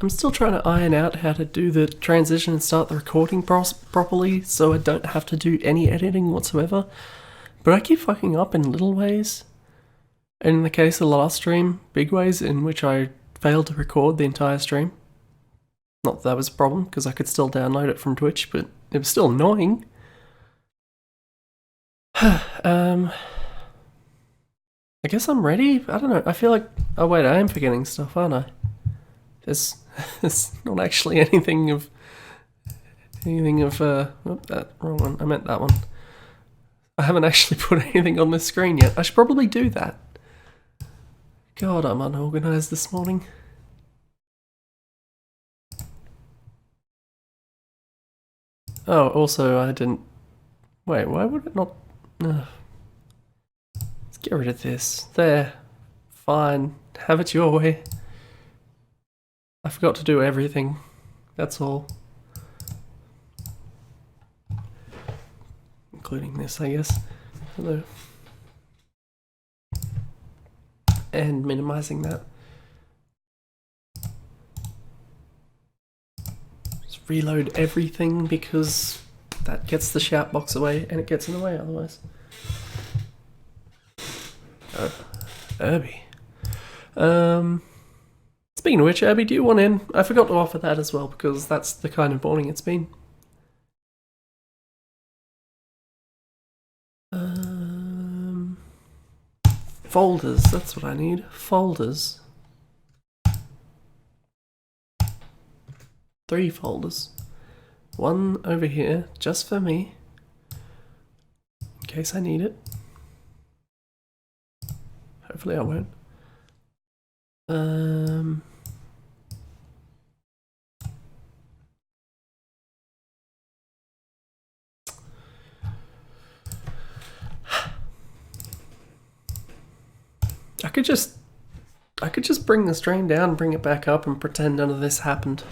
I'm still trying to iron out how to do the transition and start the recording properly so I don't have to do any editing whatsoever. But I keep fucking up in little ways. And in the case of the last stream, big ways in which I failed to record the entire stream. Not that that was a problem, because I could still download it from Twitch, but it was still annoying. I guess I'm ready. I don't know. I feel like... Oh wait, I am forgetting stuff, aren't I? There's not actually anything of... Oh, that wrong one. I meant that one. I haven't actually put anything on the screen yet. I should probably do that. God, I'm unorganized this morning. Oh, also I didn't... Wait, why would it not... Let's get rid of this. There. Fine. Have it your way. I forgot to do everything. That's all. Including this, I guess. Hello. And minimizing that. Just reload everything because that gets the shout box away and it gets in the way otherwise. Urby. Speaking of which, Urby, do you want in? I forgot to offer that as well because that's the kind of morning it's been. Folders, that's what I need. Folders. 3 folders. 1 over here, just for me. In case I need it. Hopefully I won't. I could just bring the stream down, bring it back up, and pretend none of this happened.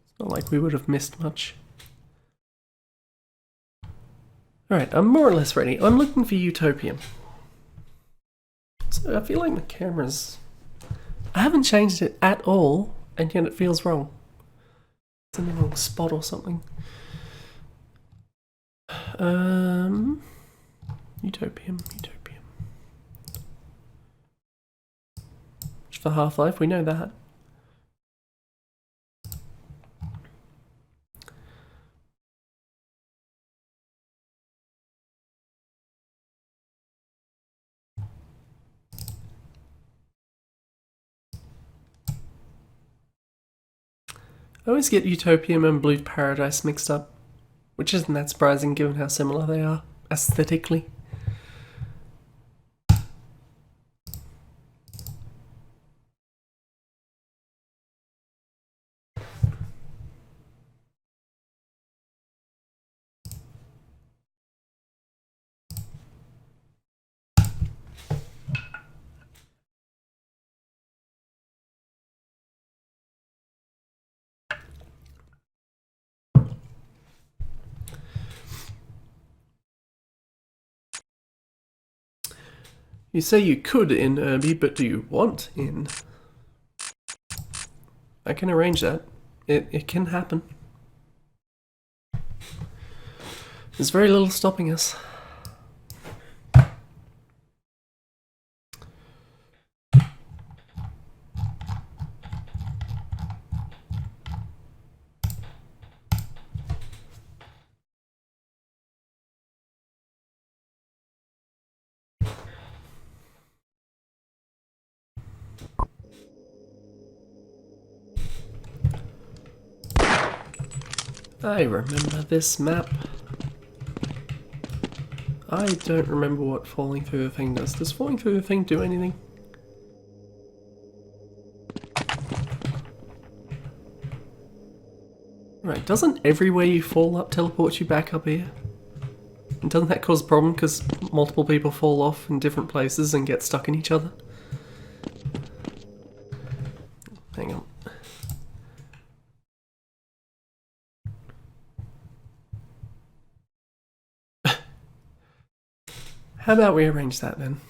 It's not like we would have missed much. Alright, I'm more or less ready. I'm looking for Utopian. So I feel like the camera's... I haven't changed it at all, and yet it feels wrong. It's in the wrong spot or something. Utopian. For Half-Life, we know that. I always get Utopian and Blue Paradise mixed up, which isn't that surprising given how similar they are, aesthetically. You say you could in Urby, but do you want in? I can arrange that. It can happen. There's very little stopping us. I remember this map. I don't remember what falling through the thing does. Does falling through the thing do anything? Right, doesn't everywhere you fall up teleport you back up here? And doesn't that cause a problem because multiple people fall off in different places and get stuck in each other? Hang on. How about we arrange that then?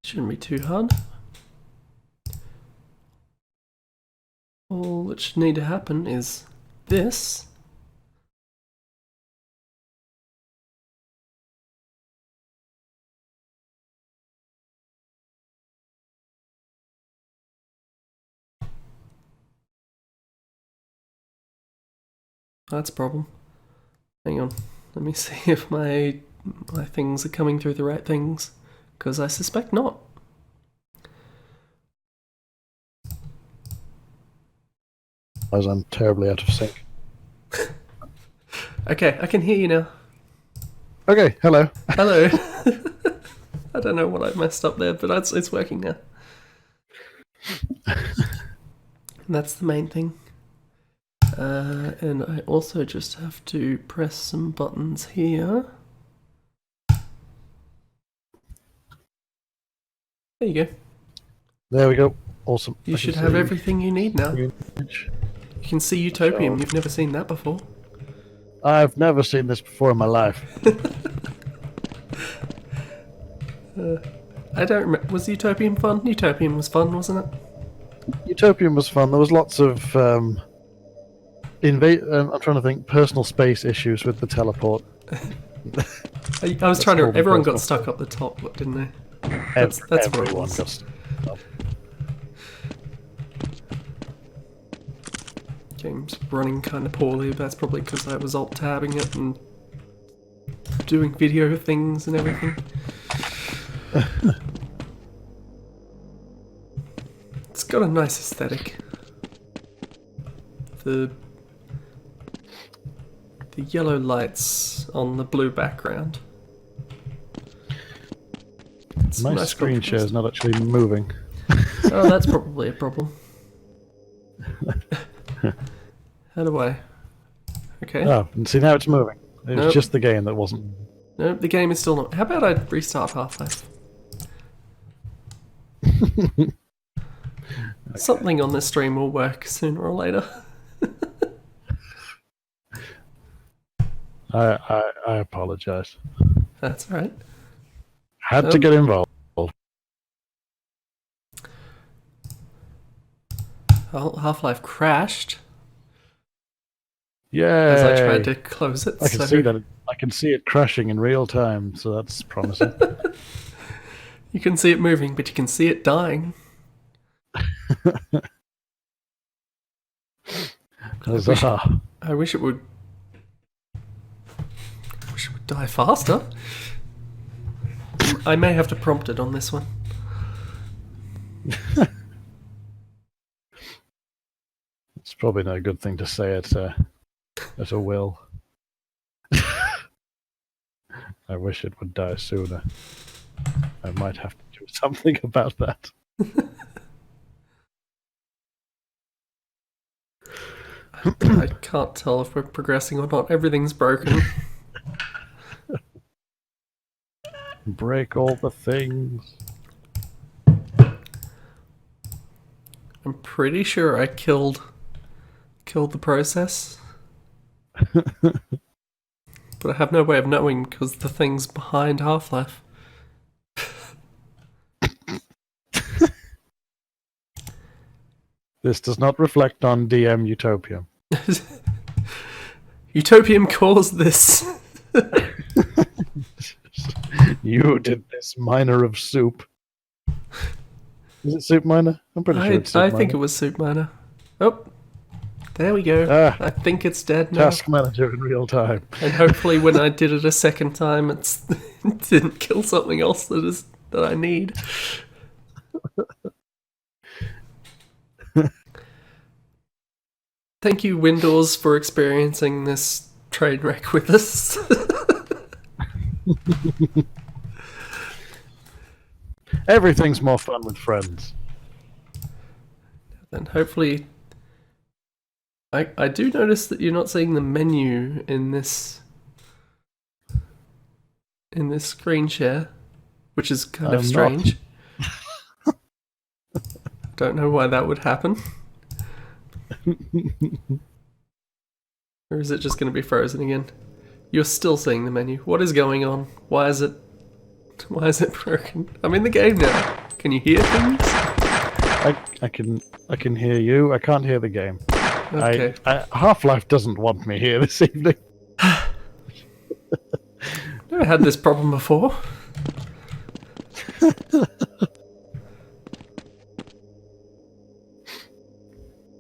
Shouldn't be too hard. All that should need to happen is this. That's a problem. Hang on. Let me see if my things are coming through the right things, because I suspect not. As I'm terribly out of sync. Okay, I can hear you now. Okay, hello. Hello. I don't know what I messed up there, but it's working now. And that's the main thing. And I also just have to press some buttons here. There you go. There we go. Awesome. You should have everything you need now. You Image. can see Utopium. You've never seen that before. I've never seen this before in my life. I don't remember. Was Utopium fun? Utopium was fun, wasn't it? Utopium was fun. There was lots of I'm trying to think. Personal space issues with the teleport. I was trying to. Everyone got stuck up the top, didn't they? That's what it everyone was. got stuck. Game's running kind of poorly. That's probably because I was alt-tabbing it and doing video things and everything. It's got a nice aesthetic. The yellow lights on the blue background. It's My nice screen share is contrast. not actually moving. Oh, that's probably a problem. How do I? Okay. Oh, and see now it's moving. It was Nope. just the game that wasn't. No, the game is still not. How about I restart Half-Life? Something on this stream will work sooner or later. I apologize. That's right. Had to get involved. Half-Life crashed Yay! as I tried to close it. I can see that. I can see it crashing in real time, so that's promising. You can see it moving, but you can see it dying. Huzzah. I wish it would. Die faster. I may have to prompt it on this one. It's probably not a good thing to say at a will. I wish it would die sooner. I might have to do something about that. I can't tell if we're progressing or not. Everything's broken. Break all the things. I'm pretty sure I killed the process. But I have no way of knowing because the thing's behind Half-Life. This does not reflect on DM Utopium. Utopium caused this. You did this, miner of soup. Is it Soup Miner? I'm pretty sure it's Soup I Miner. think it was Soup Miner. Oh, there we go. Ah. I think it's dead now. Task Manager in real time. And hopefully when I did it a second time, it didn't kill something else that I need. Thank you, Windows, for experiencing this train wreck with us. Everything's more fun with friends. And hopefully... I do notice that you're not seeing the menu in this screen share, which is kind of strange. Don't know why that would happen. Or is it just going to be frozen again? You're still seeing the menu. What is going on? Why is it broken? I'm in the game now. Can you hear things? I can hear you. I can't hear the game. Okay. Half-Life doesn't want me here this evening. Never had this problem before.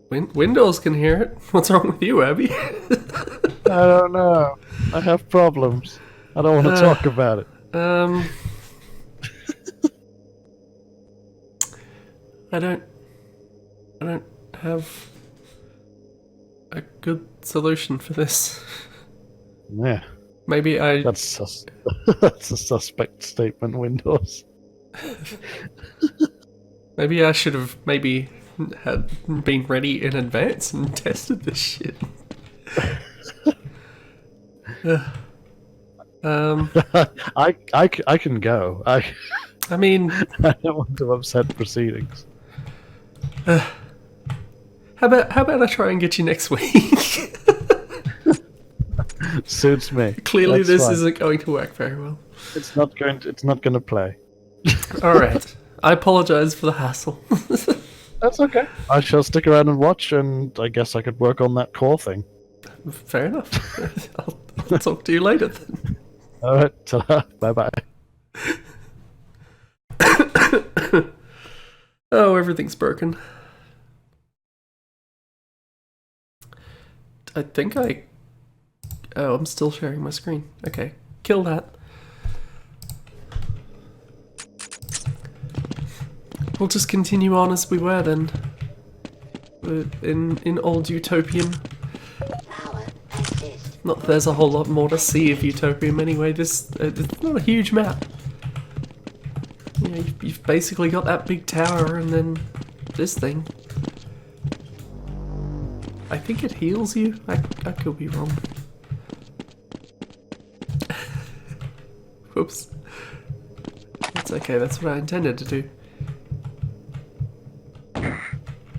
Windows can hear it. What's wrong with you, Abby? I don't know. I have problems. I don't want to talk about it. I don't have a good solution for this. Yeah. Maybe That's a suspect statement, Windows. Maybe I should have had been ready in advance and tested this shit. I can go. I mean, I don't want to upset proceedings. how about I try and get you next week? Suits me. Clearly, That's this fine. isn't going to work very well. It's not going to play. All right. I apologize for the hassle. That's okay. I shall stick around and watch, and I guess I could work on that core thing. Fair enough. I'll talk to you later then. All right. Ta-da. Bye-bye. Oh, everything's broken. I think Oh, I'm still sharing my screen. Okay, kill that. We'll just continue on as we were then. In old Utopian. Not that there's a whole lot more to see of Utopian anyway. It's not a huge map. You know, you've basically got that big tower and then this thing. I think it heals you. I could be wrong. Whoops. That's okay, that's what I intended to do.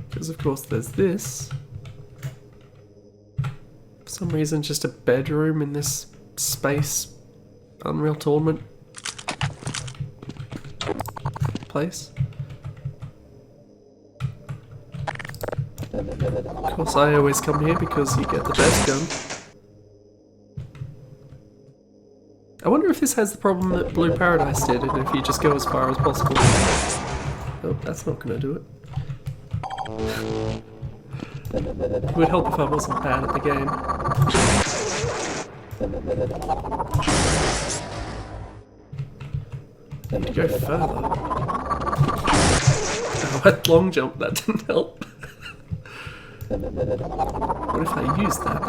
Because of course there's this. For some reason just a bedroom in this space Unreal Tournament place. Of course I always come here because you get the best gun. I wonder if this has the problem that Blue Paradise did, and if you just go as far as possible. Oh, that's not gonna do it. It would help if I wasn't bad at the game. I need to go further. Oh, I long jump, that didn't help. What if I use that?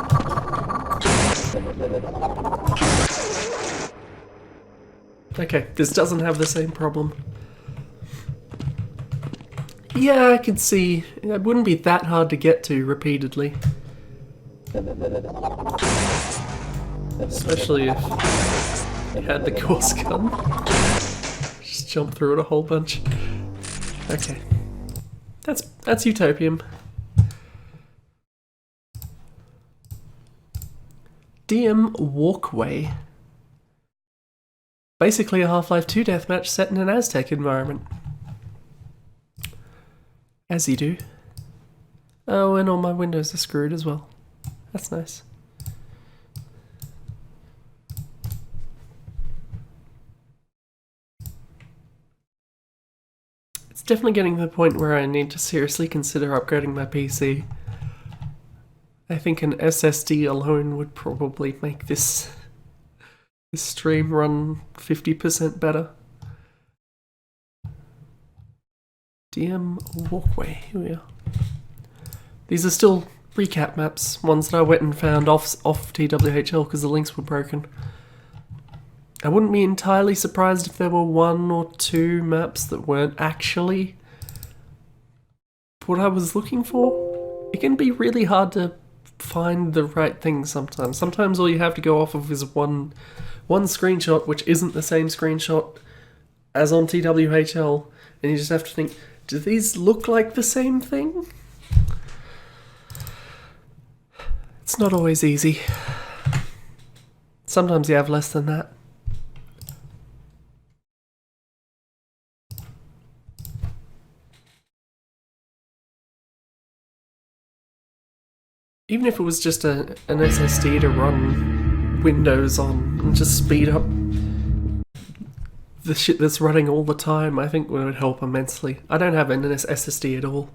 Okay, this doesn't have the same problem. Yeah, I can see. It wouldn't be that hard to get to repeatedly. Especially if you had the course gun. Just jump through it a whole bunch. Okay. That's Utopian. DM Walkway. Basically a Half-Life 2 deathmatch set in an Aztec environment. As you do. Oh, and all my windows are screwed as well. That's nice. It's definitely getting to the point where I need to seriously consider upgrading my PC. I think an SSD alone would probably make this stream run 50% better. DM Walkway, here we are. These are still recap maps, ones that I went and found off TWHL because the links were broken. I wouldn't be entirely surprised if there were 1 or 2 maps that weren't actually what I was looking for. It can be really hard to find the right thing sometimes. Sometimes all you have to go off of is one screenshot, which isn't the same screenshot as on TWHL, and you just have to think, do these look like the same thing? It's not always easy. Sometimes you have less than that. Even if it was just an SSD to run Windows on and just speed up the shit that's running all the time, I think it would help immensely. I don't have an SSD at all.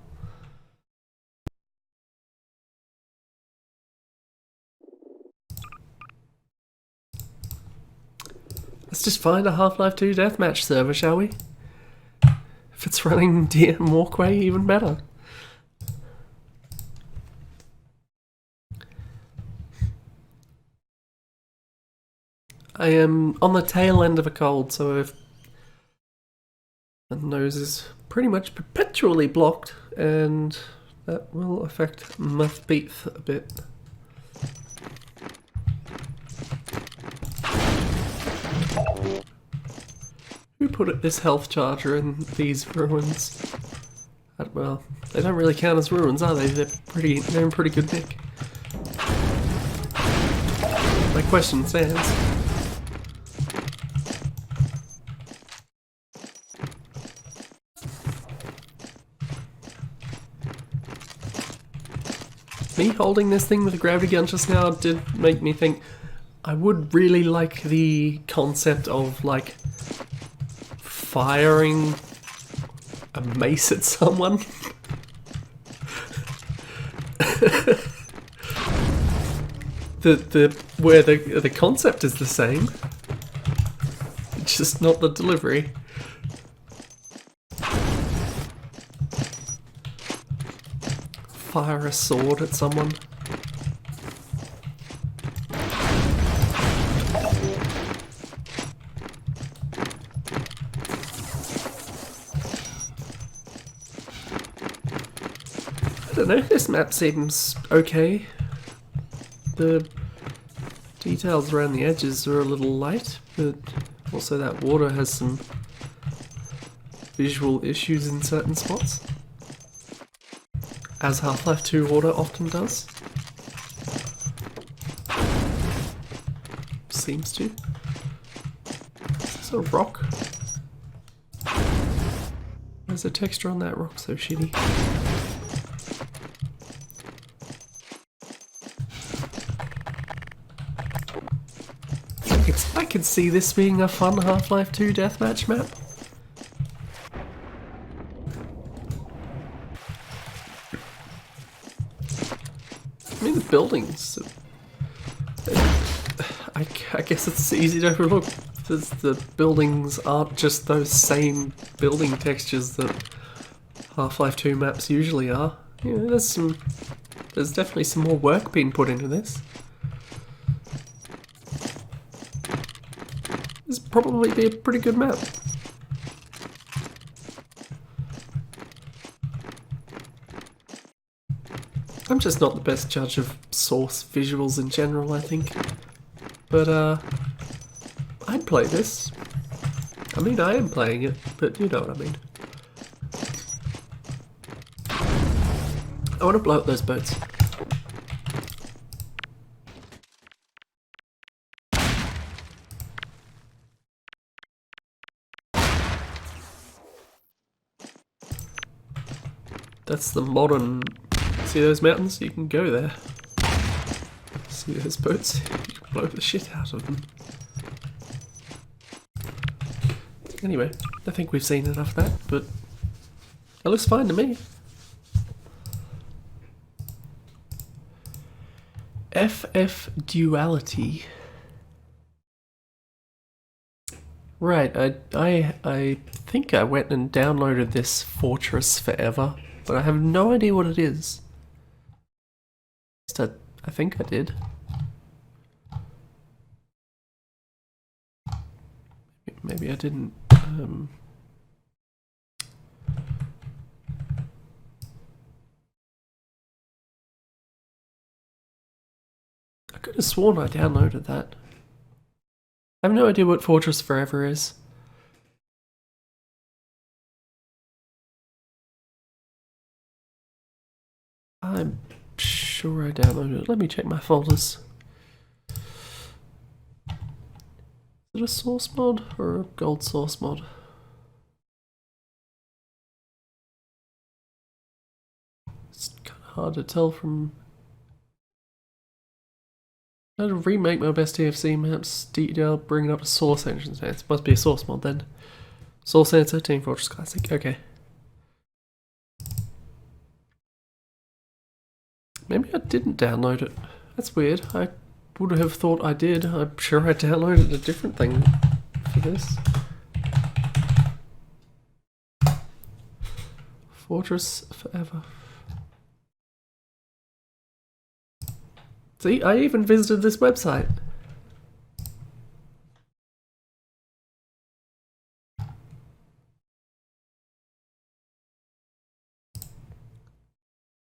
Let's just find a Half-Life 2 deathmatch server, shall we? If it's running DM Walkway, even better. I am on the tail end of a cold, so if the nose is pretty much perpetually blocked, and that will affect my breath a bit. Who put this health charger in these ruins? Well, they don't really count as ruins, are they? They're in pretty good nick. My question stands. Me holding this thing with a gravity gun just now did make me think I would really like the concept of, like, firing a mace at someone. Where the concept is the same, it's just not the delivery. Fire a sword at someone. I don't know, this map seems okay. The details around the edges are a little light, but also that water has some visual issues in certain spots, as Half-Life 2 water often does. Seems to. Is this a rock? Where's the texture on that rock so shitty? I could see this being a fun Half-Life 2 deathmatch map. I mean, the buildings. I guess it's easy to overlook because the buildings aren't just those same building textures that Half-Life 2 maps usually are. Yeah, there's definitely some more work being put into this. This would probably be a pretty good map. I'm just not the best judge of source visuals in general, I think. But, I'd play this. I mean, I am playing it, but you know what I mean. I want to blow up those boats. That's the modern... See those mountains? You can go there. See those boats? You can blow the shit out of them. Anyway, I think we've seen enough of that, but it looks fine to me. FF Duality. Right, I think I went and downloaded this Fortress Forever, but I have no idea what it is. I think I did. Maybe I didn't. I could have sworn I downloaded that. I have no idea what Fortress Forever is. I'm sure I downloaded it. Let me check my folders. it a source mod or a gold source mod? It's kind of hard to tell from... How to remake my best TFC maps, detail, bring it up to source engines. It must be a source mod then. Source answer, Team Fortress Classic, okay. Maybe I didn't download it. That's weird. I would have thought I did. I'm sure I downloaded a different thing for this. Fortress Forever. See, I even visited this website.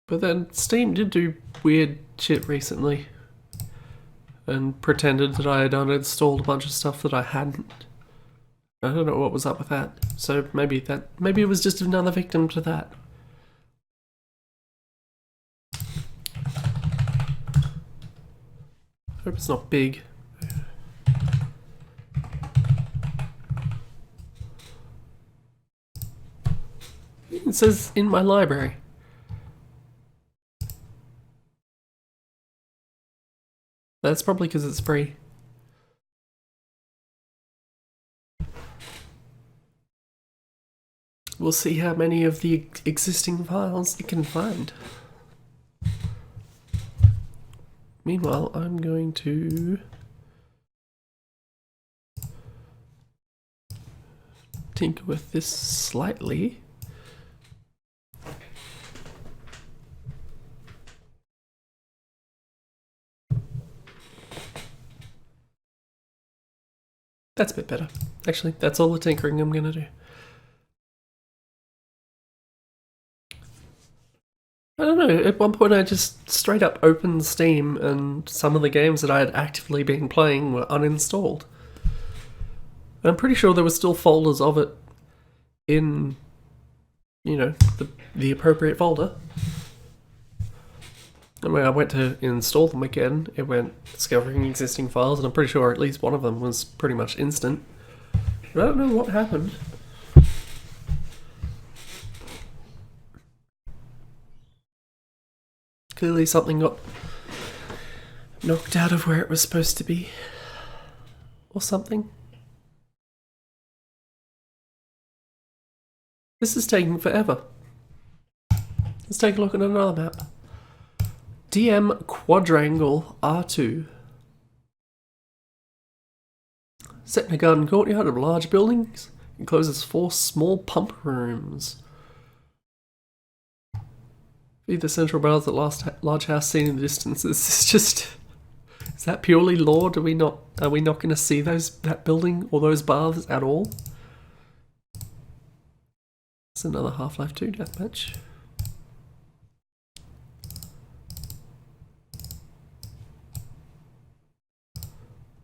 But then Steam did do weird shit recently and pretended that I had uninstalled a bunch of stuff that I hadn't. I don't know what was up with that. So maybe it was just another victim to that. Hope it's not big. It says in my library. That's probably because it's free. We'll see how many of the existing files it can find. Meanwhile, I'm going to tinker with this slightly. That's a bit better. Actually, that's all the tinkering I'm going to do. I don't know, at one point I just straight up opened Steam and some of the games that I had actively been playing were uninstalled. I'm pretty sure there were still folders of it in, you know, the appropriate folder. And when I went to install them again, it went discovering existing files, and I'm pretty sure at least one of them was pretty much instant. But I don't know what happened. Clearly something got knocked out of where it was supposed to be. Or something. This is taking forever. Let's take a look at another map. DM Quadrangle R2. Set in a garden courtyard of large buildings, encloses 4 small pump rooms. Feed the central baths at large house seen in the distance. This is just... Is that purely lore? Are we not going to see that building or those baths at all? It's another Half-Life 2 deathmatch.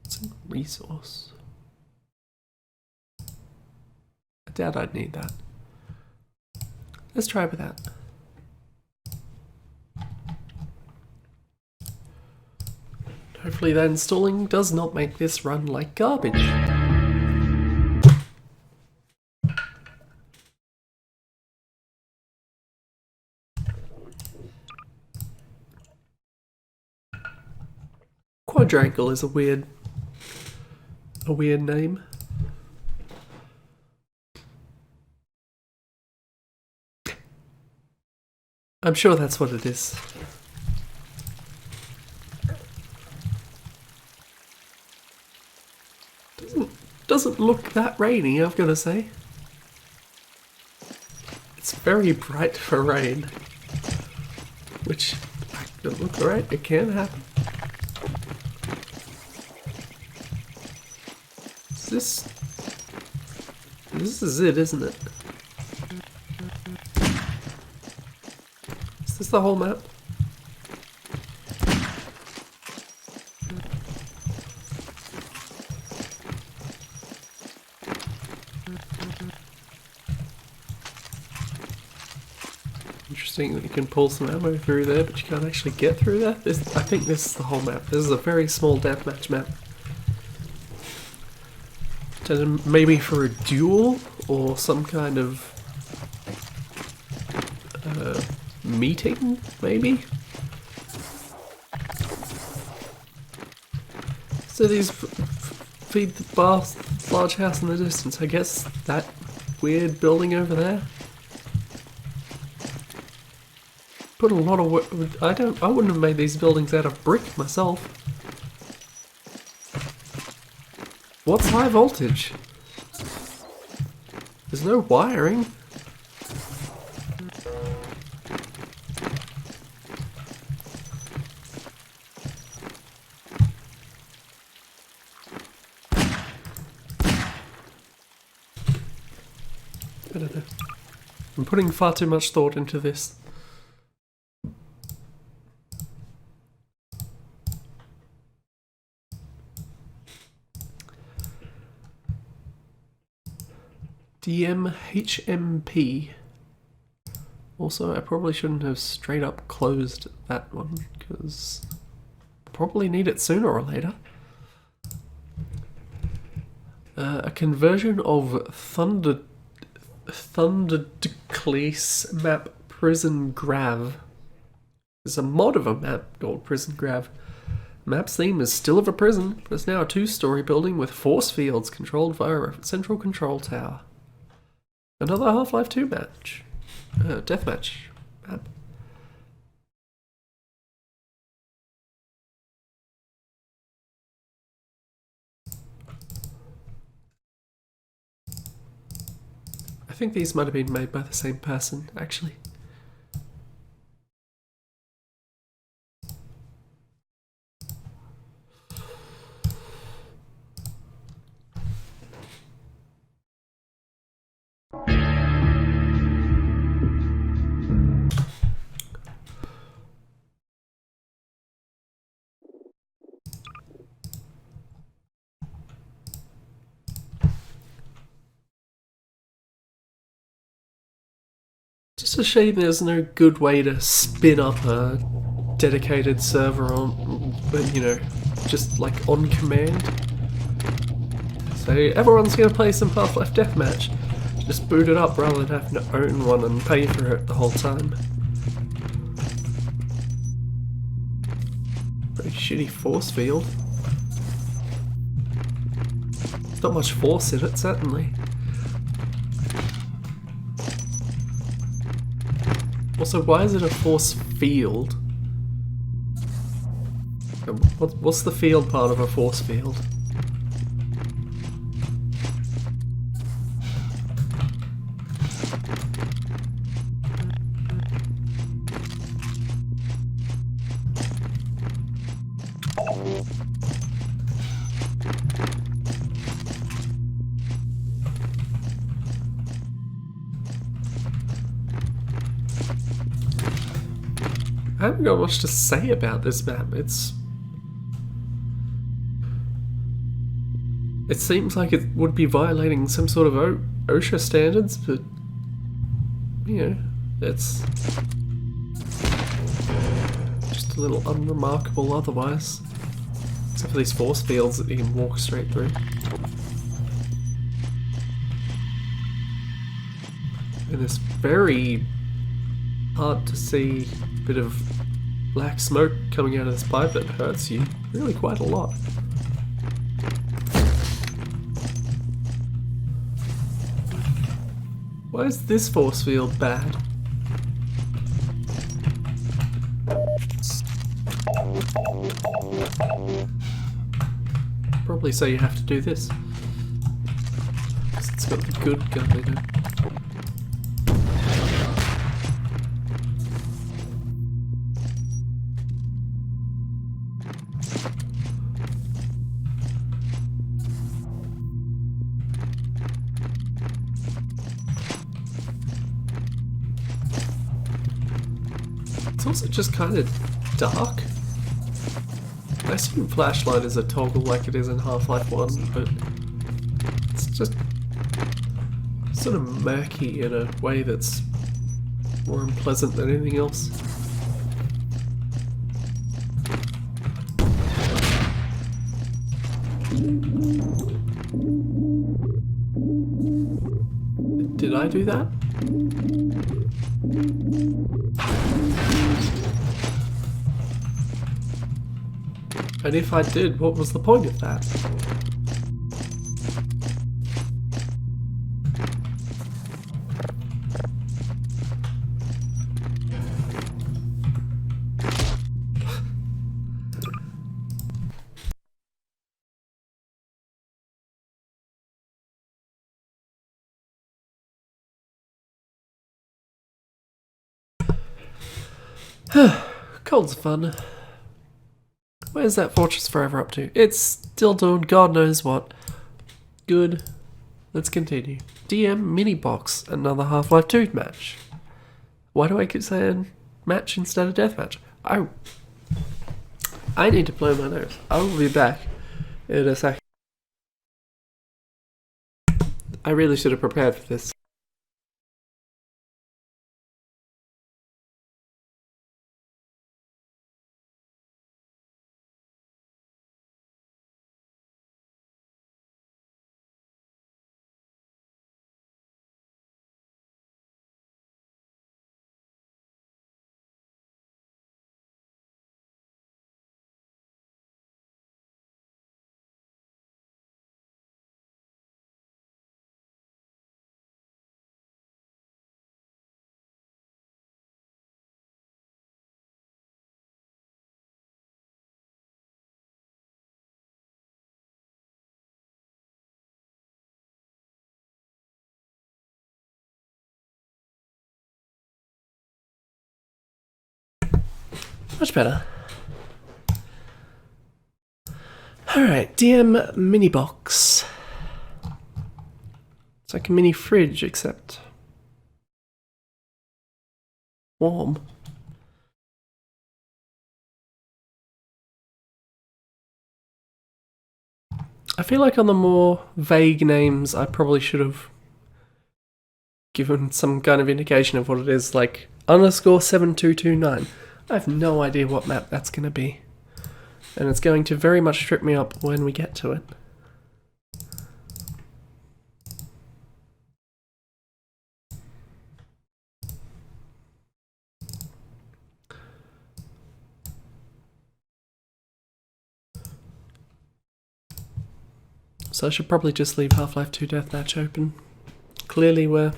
It's a resource. I doubt I'd need that. Let's try with that. Hopefully that installing does not make this run like garbage. Quadrangle is a weird name. I'm sure that's what it is. Doesn't look that rainy, I've got to say. It's very bright for rain. Which, look, alright, it can happen. This is it, isn't it? Is this the whole map? Interesting that you can pull some ammo through there, but you can't actually get through there. I think this is the whole map. This is a very small deathmatch map. Then maybe for a duel or some kind of meeting, maybe? So these feed the large house in the distance. I guess that weird building over there. Put a lot of work. I wouldn't have made these buildings out of brick myself. What's high voltage? There's no wiring. I don't know. I'm putting far too much thought into this. DMHMP. Also, I probably shouldn't have straight up closed that one, because I'll probably need it sooner or later. A conversion of Thundercleese map Prison Grav. There's a mod of a map called Prison Grav. Map's theme is still of a prison, but it's now a 2-story building with force fields controlled via a central control tower. Another Half-Life 2 match. Deathmatch map. I think these might have been made by the same person, actually. Just a shame there's no good way to spin up a dedicated server on, you know, just like on command. So everyone's gonna play some Half-Life Deathmatch. Just boot it up rather than having to own one and pay for it the whole time. Pretty shitty force field. There's not much force in it, certainly. Also, why is it a force field? What's the field part of a force field? I haven't got much to say about this map. It seems like it would be violating some sort of OSHA standards, but you know, it's just a little unremarkable otherwise. Except for these force fields that you can walk straight through. And this very hard to see bit of black smoke coming out of this pipe that hurts you really quite a lot. Why is this force field bad? Probably say you have to do this. 'Cause it's got the good gun in it. It's also just kind of dark. I assume flashlight is a toggle like it is in Half-Life 1, but it's just sort of murky in a way that's more unpleasant than anything else. Did I do that? And if I did, what was the point of that? Cold's fun. Where's that Fortress Forever up to? It's still doing God knows what. Good. Let's continue. DM mini box, another Half-Life 2 match. Why do I keep saying match instead of deathmatch? I need to blow my nose. I will be back in a second. I really should have prepared for this. Much better. Alright, DM mini box. It's like a mini fridge, except warm. I feel like on the more vague names, I probably should have given some kind of indication of what it is, like _7229. I have no idea what map that's going to be. And it's going to very much trip me up when we get to it. So I should probably just leave Half-Life 2 Deathmatch open. Clearly we're...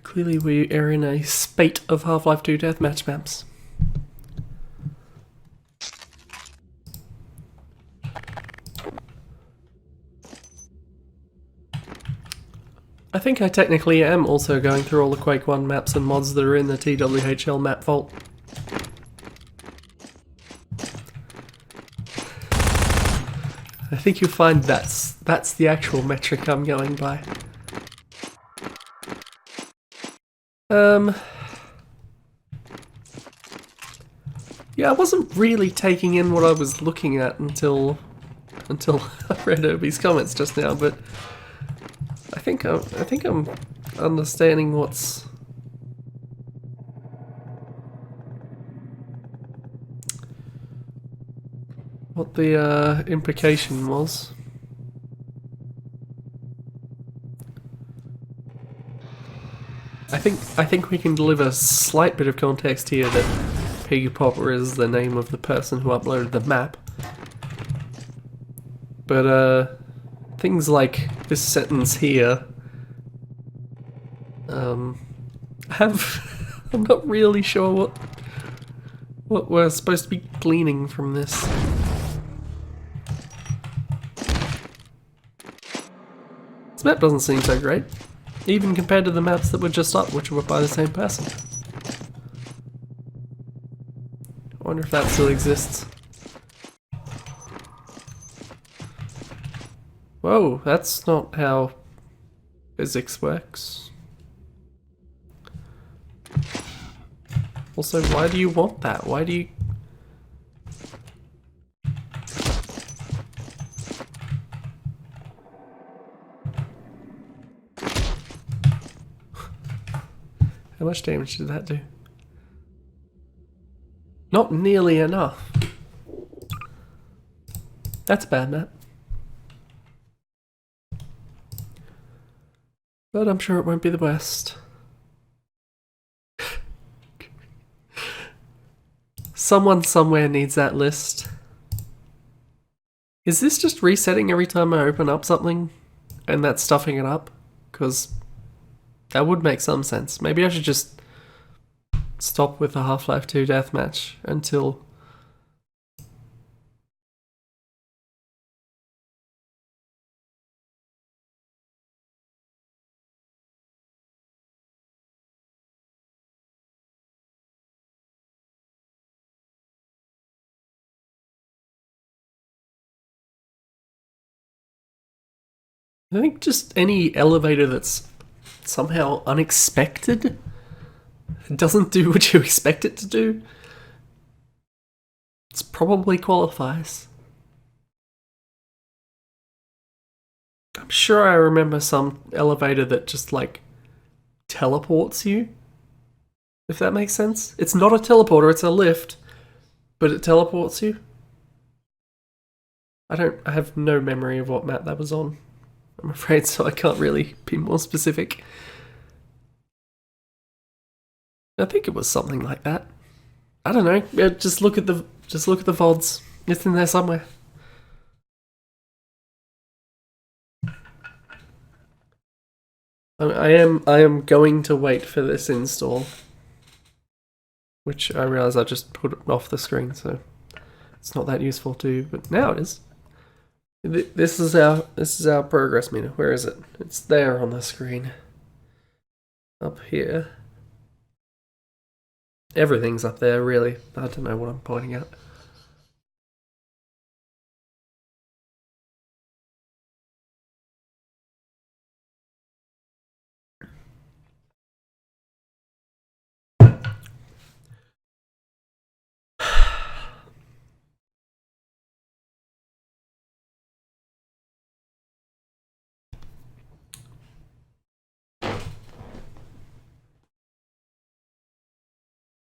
Clearly we are in a spate of Half-Life 2 Deathmatch maps. I think I technically am also going through all the Quake 1 maps and mods that are in the TWHL map vault. I think you'll find that's the actual metric I'm going by. Yeah, I wasn't really taking in what I was looking at until I read Urby's comments just now, but I think I'm understanding what the implication was. I think we can deliver a slight bit of context here that Piggy Popper is the name of the person who uploaded the map. But things like this sentence here I'm not really sure what we're supposed to be gleaning from this. This map doesn't seem so great, even compared to the maps that were just up, which were by the same person. I wonder if that still exists. Whoa, that's not how physics works. Also, why do you want that? Why do you... How much damage did that do? Not nearly enough. That's bad, Matt. But I'm sure it won't be the worst. Someone somewhere needs that list. Is this just resetting every time I open up something and that's stuffing it up? Because that would make some sense. Maybe I should just stop with the Half-Life 2 deathmatch until... I think just any elevator that's somehow unexpected, doesn't do what you expect it to do, it probably qualifies. I'm sure I remember some elevator that just like teleports you, if that makes sense. It's not a teleporter, it's a lift, but it teleports you. I have no memory of what map that was on, I'm afraid, so I can't really be more specific. I think it was something like that. I don't know. Yeah, just look at the VODs. It's in there somewhere. I am going to wait for this install, which I realise I just put off the screen, so it's not that useful to. But now it is. This is our progress meter. Where is it? It's there on the screen. Up here. Everything's up there, really. I don't know what I'm pointing at.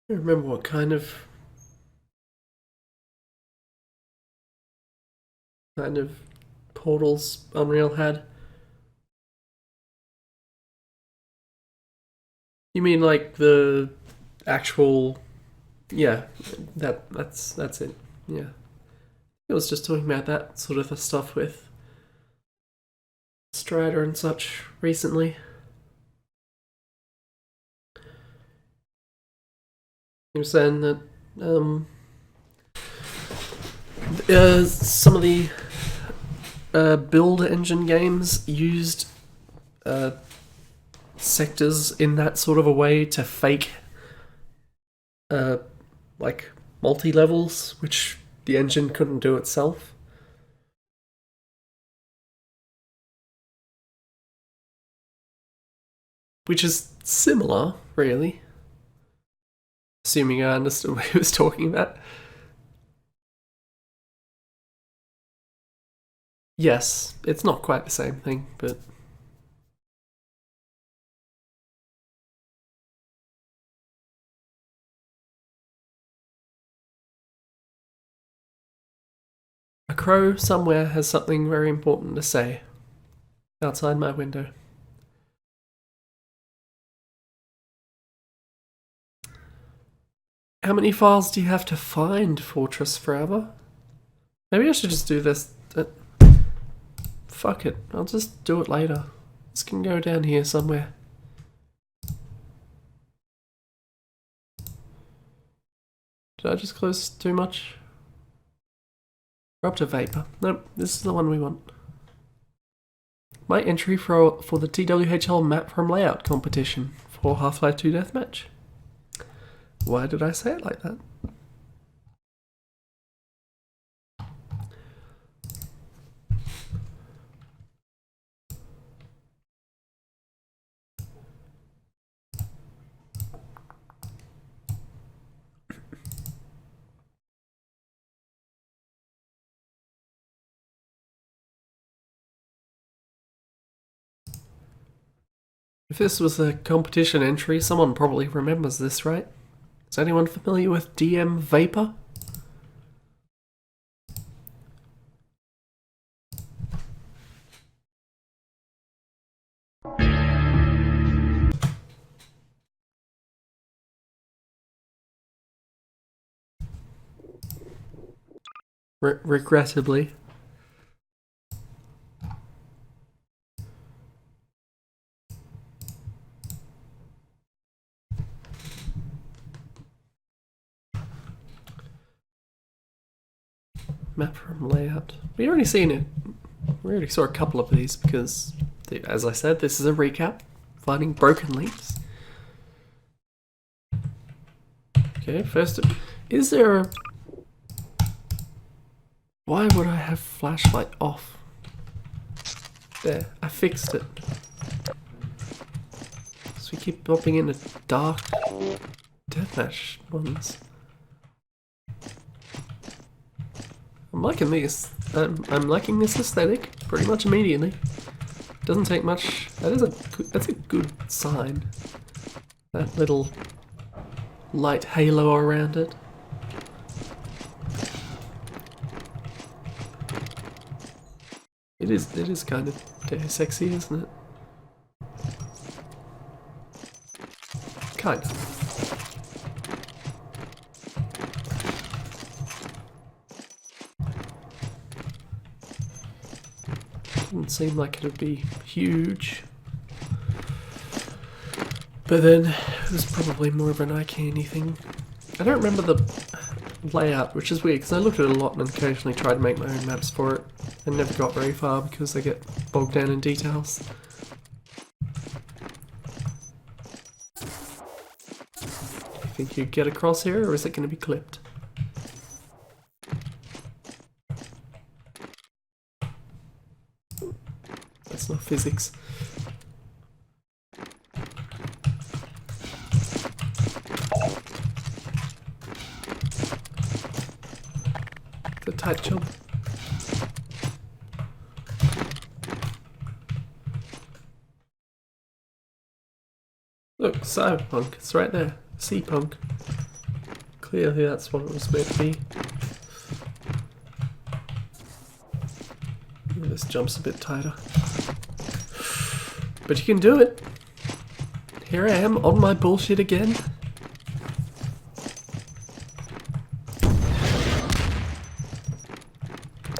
I don't remember what kind of portals Unreal had. You mean like the actual? Yeah, that's it. Yeah, I was just talking about that sort of stuff with Strider and such recently. He was saying that some of the build engine games used sectors in that sort of a way to fake like multi-levels, which the engine couldn't do itself. Which is similar, really. Assuming I understood what he was talking about. Yes, it's not quite the same thing, but... A crow somewhere has something very important to say. Outside my window. How many files do you have to find, Fortress Forever? Maybe I should just do this. Fuck it, I'll just do it later. This can go down here somewhere. Did I just close too much? We're up to Vapor. Nope, this is the one we want. My entry for the TWHL map from layout competition for Half-Life 2 Deathmatch. Why did I say it like that? If this was a competition entry, someone probably remembers this, right? Is anyone familiar with DM Vapor? Regrettably. Map from layout. We already seen it. We already saw a couple of these because, as I said, this is a recap. Finding broken leaves. Okay, first, is there a... Why would I have flashlight off? There, I fixed it. So we keep bumping into dark deathmatch ones. I'm liking this. I'm liking this aesthetic pretty much immediately. Doesn't take much. That's a good sign. That little light halo around it. It is kind of sexy, isn't it? Kind of. Didn't seem like it would be huge. But then it was probably more of an eye candy thing. I don't remember the layout, which is weird because I looked at it a lot and occasionally tried to make my own maps for it and never got very far because they get bogged down in details. Do you think you'd get across here, or is it going to be clipped? That's not physics. The tight jump. Look, Cyberpunk, it's right there. Sea-punk. Clearly that's what it was meant to be. This jump's a bit tighter. But you can do it. Here I am on my bullshit again.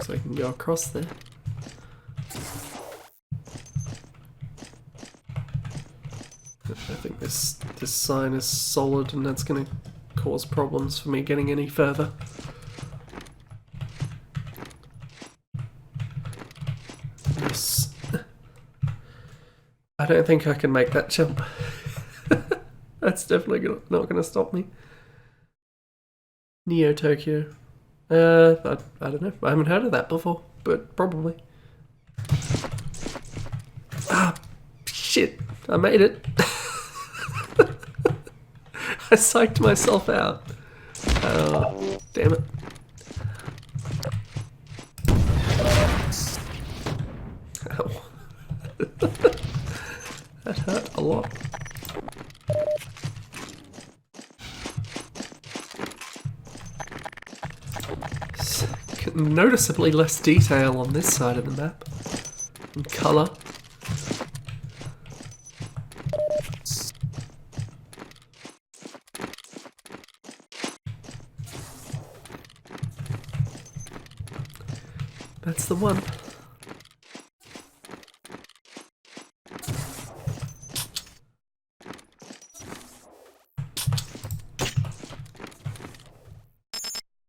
So I can go across there. I think this sign is solid and that's going to cause problems for me getting any further. Yes. I don't think I can make that jump. That's definitely not going to stop me. Neo Tokyo. I don't know. I haven't heard of that before, but probably. Ah, shit. I made it. I psyched myself out. Oh, damn it. Ow. That hurt a lot. Noticeably less detail on this side of the map. And colour. That's the one.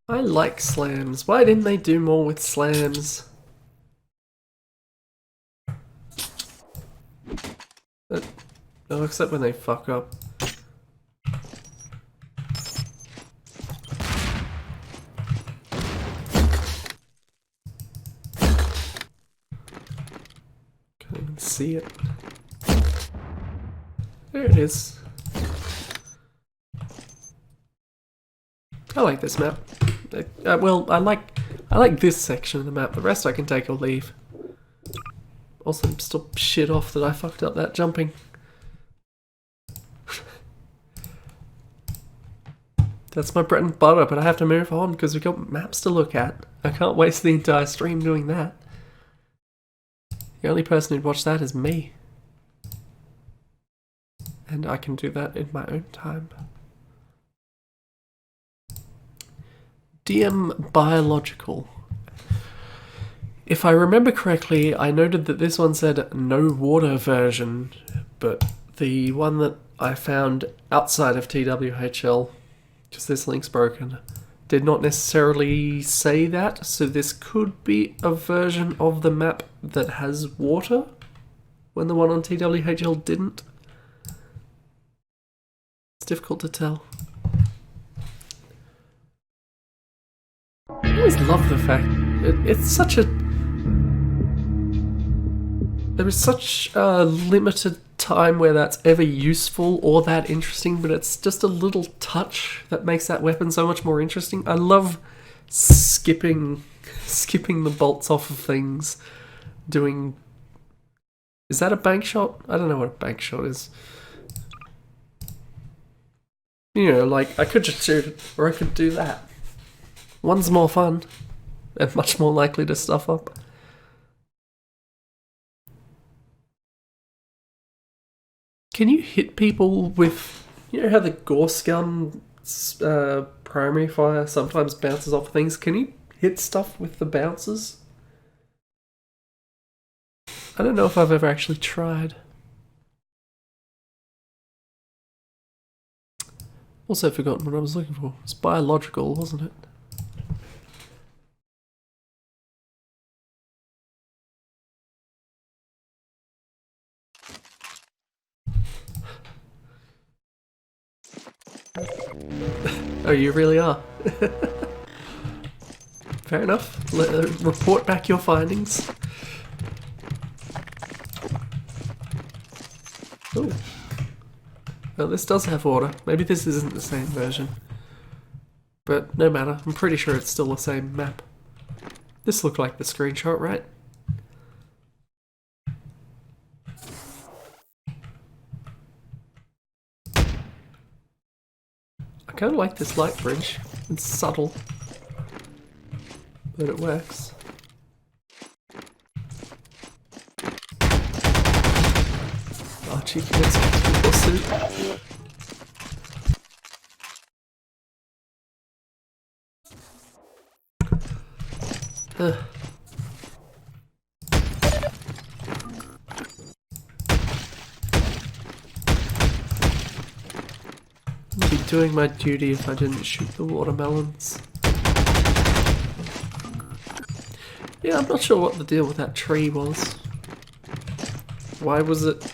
I like slams. Why didn't they do more with slams? No, except when they fuck up. Can't even see it. There it is. I like this map. Well, I like this section of the map. The rest I can take or leave. Also, I'm still shit off that I fucked up that jumping. That's my bread and butter, but I have to move on because we've got maps to look at. I can't waste the entire stream doing that. The only person who'd watch that is me. And I can do that in my own time. DM Biological. If I remember correctly, I noted that this one said no water version, but the one that I found outside of TWHL, because this link's broken, did not necessarily say that, so this could be a version of the map that has water, when the one on TWHL didn't. It's difficult to tell. I always love the fact it's such a... There is such a limited time where that's ever useful or that interesting, but it's just a little touch that makes that weapon so much more interesting. I love skipping the bolts off of things, doing... Is that a bank shot? I don't know what a bank shot is. You know, like, I could just shoot it, or I could do that. One's more fun, and much more likely to stuff up. Can you hit people with... You know how the Gorse gun primary fire sometimes bounces off things? Can you hit stuff with the bouncers? I don't know if I've ever actually tried. Also forgotten what I was looking for. It's biological, wasn't it? Oh, you really are. Fair enough. Report back your findings. Oh. Well, this does have water. Maybe this isn't the same version. But no matter. I'm pretty sure it's still the same map. This looked like the screenshot, right? I kind of like this light bridge. It's subtle, but it works. Archie gets a suit. I'd be doing my duty if I didn't shoot the watermelons. Yeah, I'm not sure what the deal with that tree was. Why was it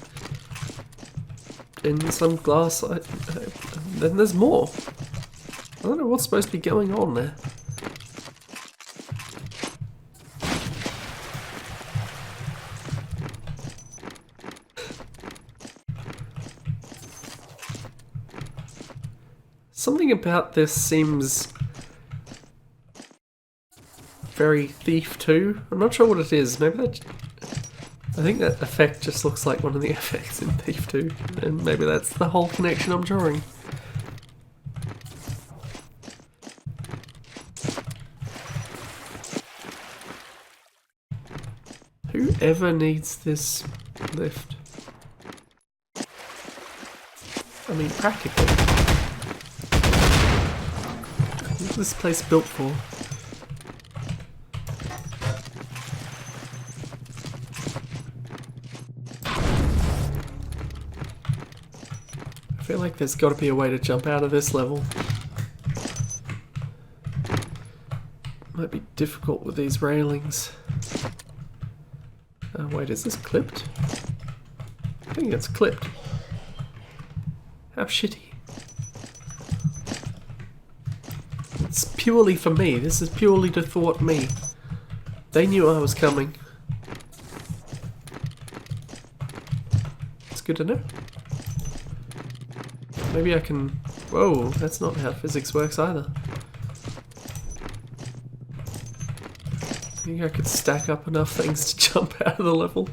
in some glass? Then there's more. I don't know what's supposed to be going on there. Something about this seems very Thief 2. I'm not sure what it is. Maybe that... I think that effect just looks like one of the effects in Thief 2. And maybe that's the whole connection I'm drawing. Whoever needs this lift? I mean, practically. What's this place built for? I feel like there's got to be a way to jump out of this level. Might be difficult with these railings. Oh wait, is this clipped? I think it's clipped. How shitty. It's purely for me. This is purely to thwart me. They knew I was coming. It's good to know. Maybe I can... Whoa, that's not how physics works either. I think I could stack up enough things to jump out of the level.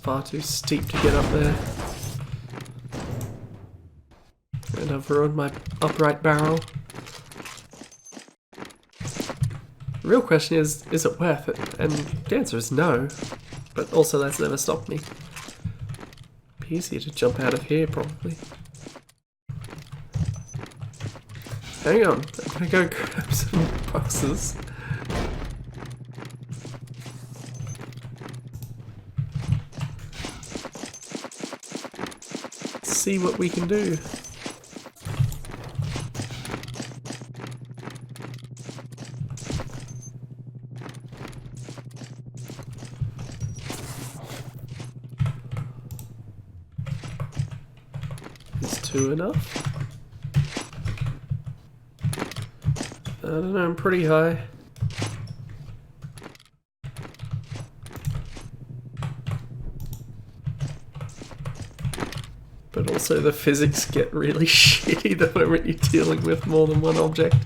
far too steep to get up there. And I've ruined my upright barrel. The real question is it worth it? And the answer is no. But also that's never stopped me. Be easier to jump out of here, probably. Hang on, I'm gonna go grab some boxes. See what we can do. Is 2 enough? I don't know, I'm pretty high. But also the physics get really shitty the moment you're dealing with more than one object.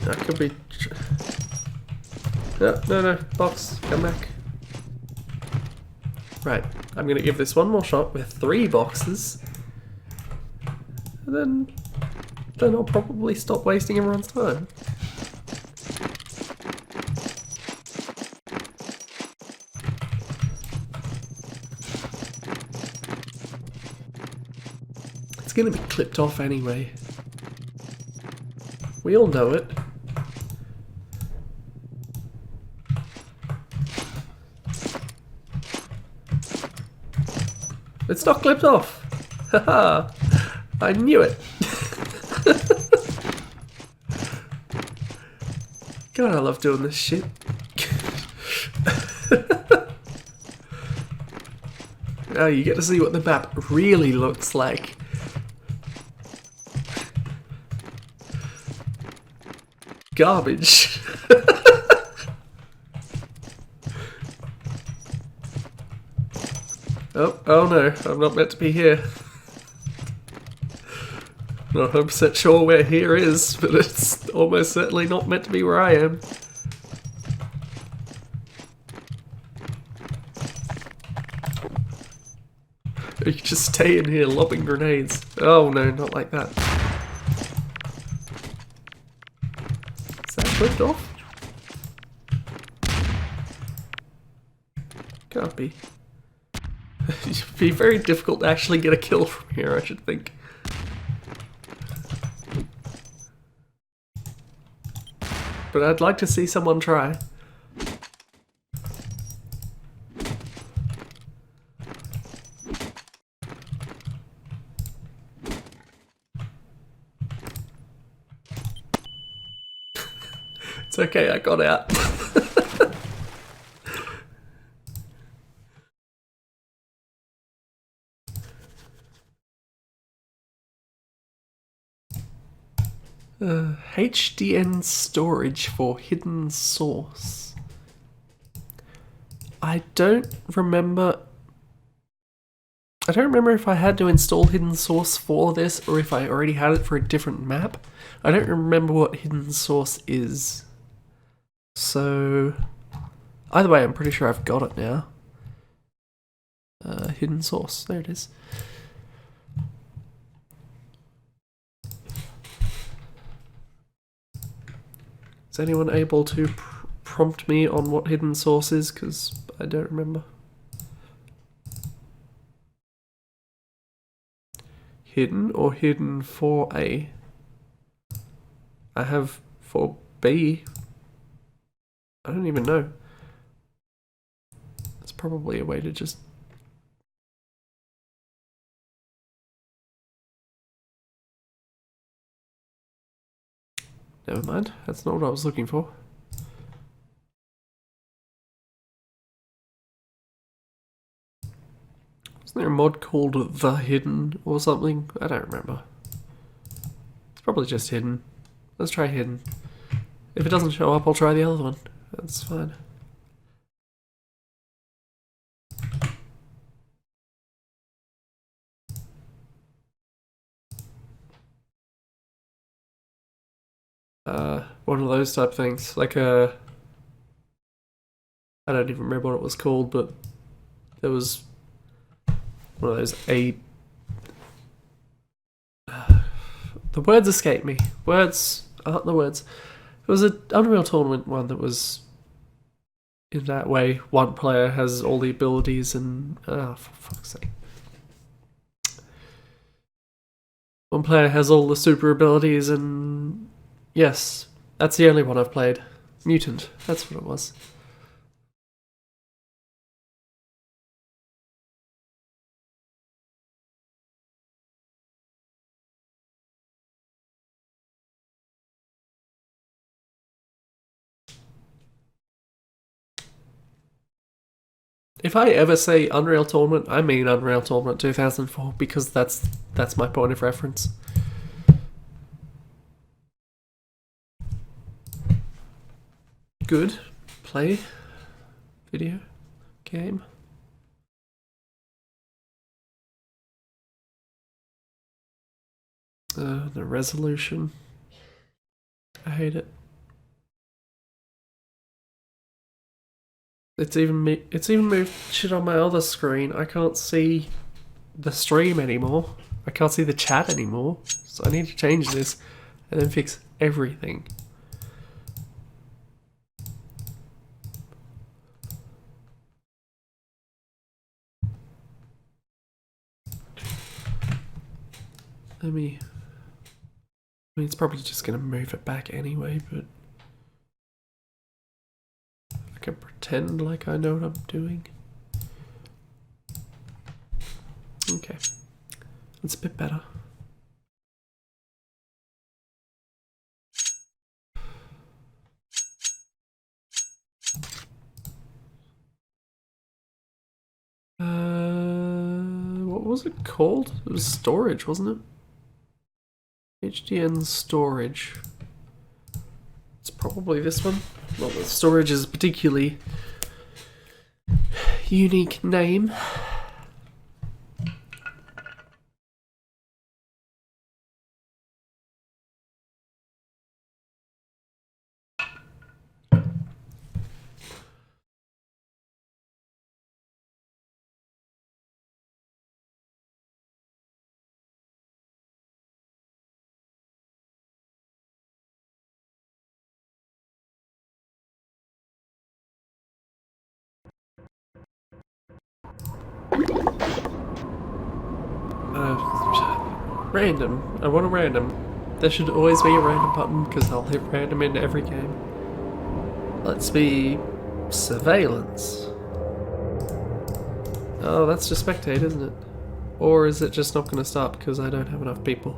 That could be... No, box, come back. Right, I'm gonna give this one more shot with 3 boxes. And then I'll probably stop wasting everyone's time. It's gonna be clipped off anyway. We all know it. It's not clipped off! Haha! I knew it! God, I love doing this shit. Now you get to see what the map really looks like. Garbage. Oh no, I'm not meant to be here. Not 100% sure where here is, but it's almost certainly not meant to be where I am. You can just stay in here lobbing grenades. Oh no, not like that. Is that flipped off? Can't be. It'd be very difficult to actually get a kill from here, I should think. But I'd like to see someone try. It's okay, I got out. HDN storage for hidden source. I don't remember if I had to install hidden source for this or if I already had it for a different map. I don't remember what hidden source is. So either way, I'm pretty sure I've got it now. Hidden source, there it is. Is anyone able to prompt me on what hidden source is? Because I don't remember. Hidden or hidden 4A? I have 4B. I don't even know. It's probably a way to just... Never mind, that's not what I was looking for. Wasn't there a mod called The Hidden or something? I don't remember. It's probably just hidden. Let's try hidden. If it doesn't show up, I'll try the other one. That's fine. One of those type things, like a I don't even remember what it was called, but there was one of those the words escape me. Words aren't the words. It was an Unreal Tournament one that was in that way. One player has all the abilities and... for fuck's sake. One player has all the super abilities and... Yes, that's the only one I've played. Mutant, that's what it was. If I ever say Unreal Tournament, I mean Unreal Tournament 2004 because that's my point of reference. Good play video game. The resolution. I hate it. It's even moved shit on my other screen. I can't see the stream anymore. I can't see the chat anymore. So I need to change this and then fix everything. I mean, it's probably just gonna move it back anyway, but I can pretend like I know what I'm doing. Okay, that's a bit better. What was it called? It was storage, wasn't it? HDN storage. It's probably this one. Well, the storage is a particularly unique name. Random. I want a random. There should always be a random button because I'll hit random in every game. Let's be surveillance. Oh, that's just spectate, isn't it? Or is it just not going to stop because I don't have enough people?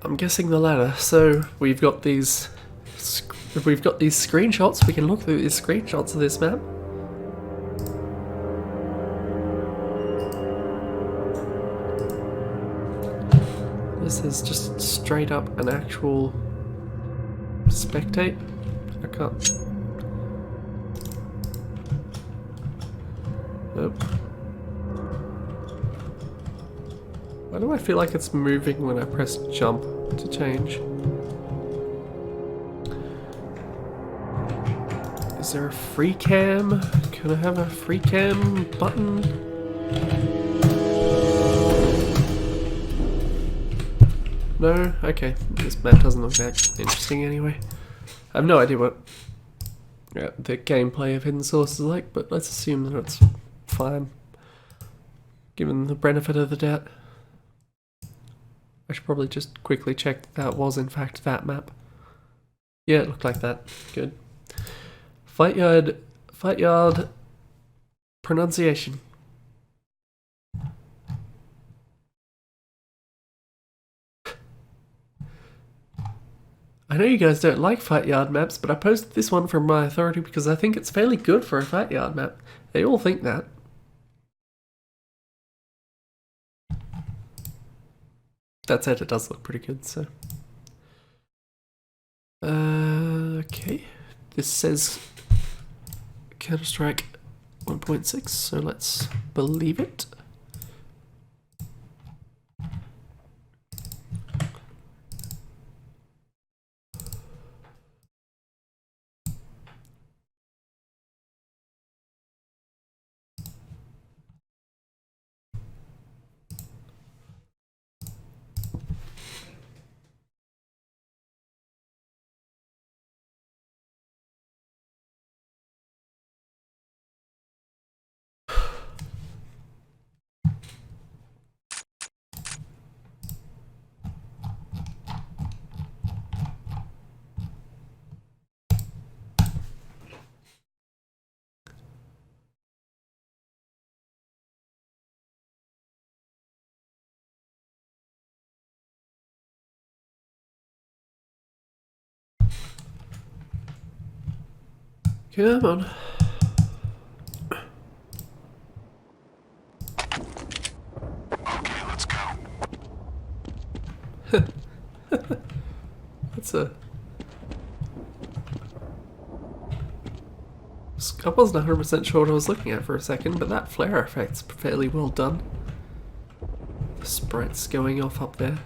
I'm guessing the latter. So we've got these screenshots. We can look through these screenshots of this map. This is just straight up an actual spectate. I can't. Nope. Why do I feel like it's moving when I press jump to change? Is there a free cam? Can I have a free cam button? No? Okay. This map doesn't look that interesting anyway. I have no idea what the gameplay of Hidden Source is like, but let's assume that it's fine. Given the benefit of the doubt. I should probably just quickly check that was in fact that map. Yeah, it looked like that. Good. Fight yard pronunciation. I know you guys don't like fight yard maps, but I posted this one from my authority because I think it's fairly good for a fight yard map. They all think that. That said, it does look pretty good, so. Okay. This says Counter-Strike 1.6, so let's believe it. Come on. Okay, let's go. That's a... I wasn't 100% sure what I was looking at for a second, but that flare effect's fairly well done. The sprites going off up there.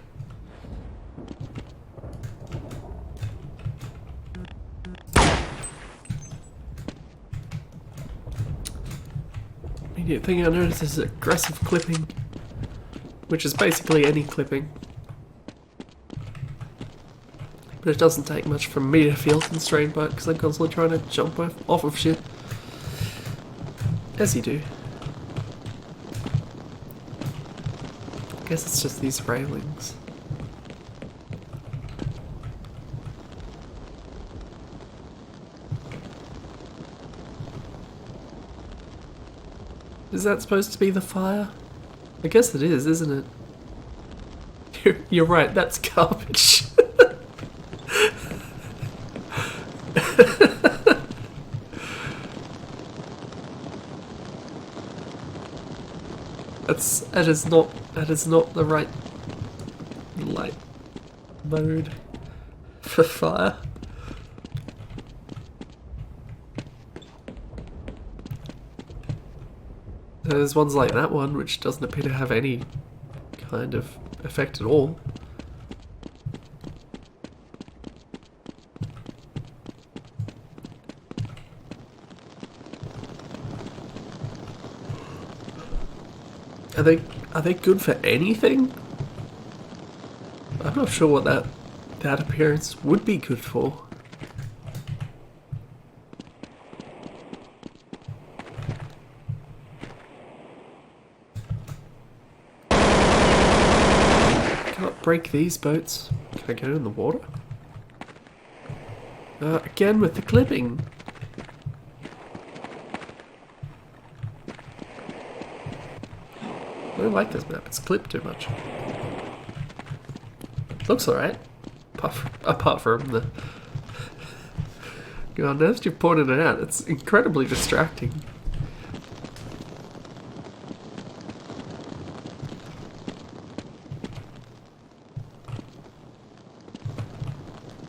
Immediate thing I noticed is aggressive clipping, which is basically any clipping. But it doesn't take much for me to feel constrained by it because I'm constantly trying to jump off of shit. As you do. I guess it's just these railings. Is that supposed to be the fire? I guess it is, isn't it? You're right, that's garbage. That is not the right light mode for fire. There's ones like that one which doesn't appear to have any kind of effect at all. Are they good for anything? I'm not sure what that appearance would be good for. Can't break these boats. Can I get in the water? Again with the clipping. I don't like this map, it's clipped too much. Looks alright. Apart from the... God, now that you've pointed it out, it's incredibly distracting.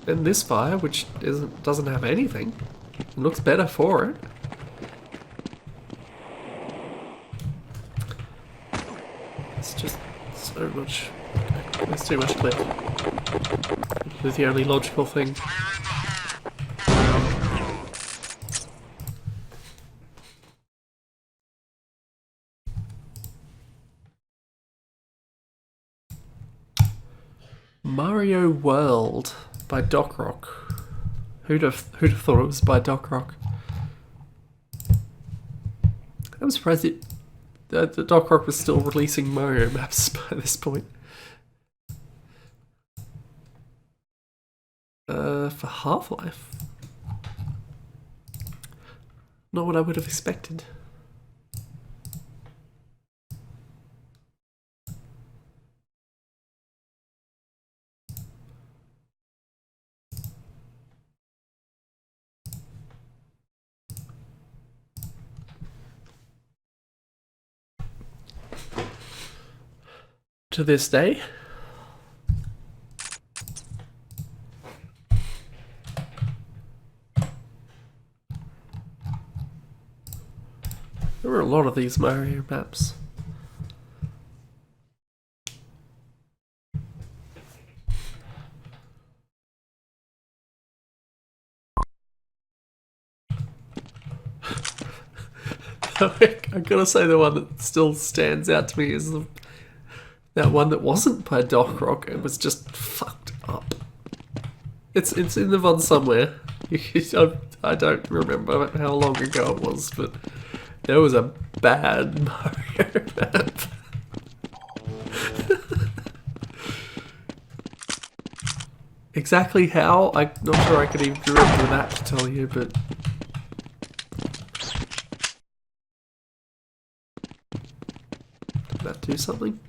And this fire, which doesn't have anything, it looks better for it. It's just so much... There's too much clip. It's the only logical thing. Mario World by Doc Rock. Who'd have thought it was by Doc Rock? I'm surprised the Doc Rock was still releasing Mario maps by this point. For Half-Life? Not what I would have expected. To this day. There were a lot of these Mario maps. I gotta say the one that still stands out to me is that one that wasn't by Doc Rock. It was just fucked up. It's in the VOD somewhere. I don't remember how long ago it was, but there was a bad Mario map. Exactly how? I'm not sure I could even remember that to tell you, but... Did that do something?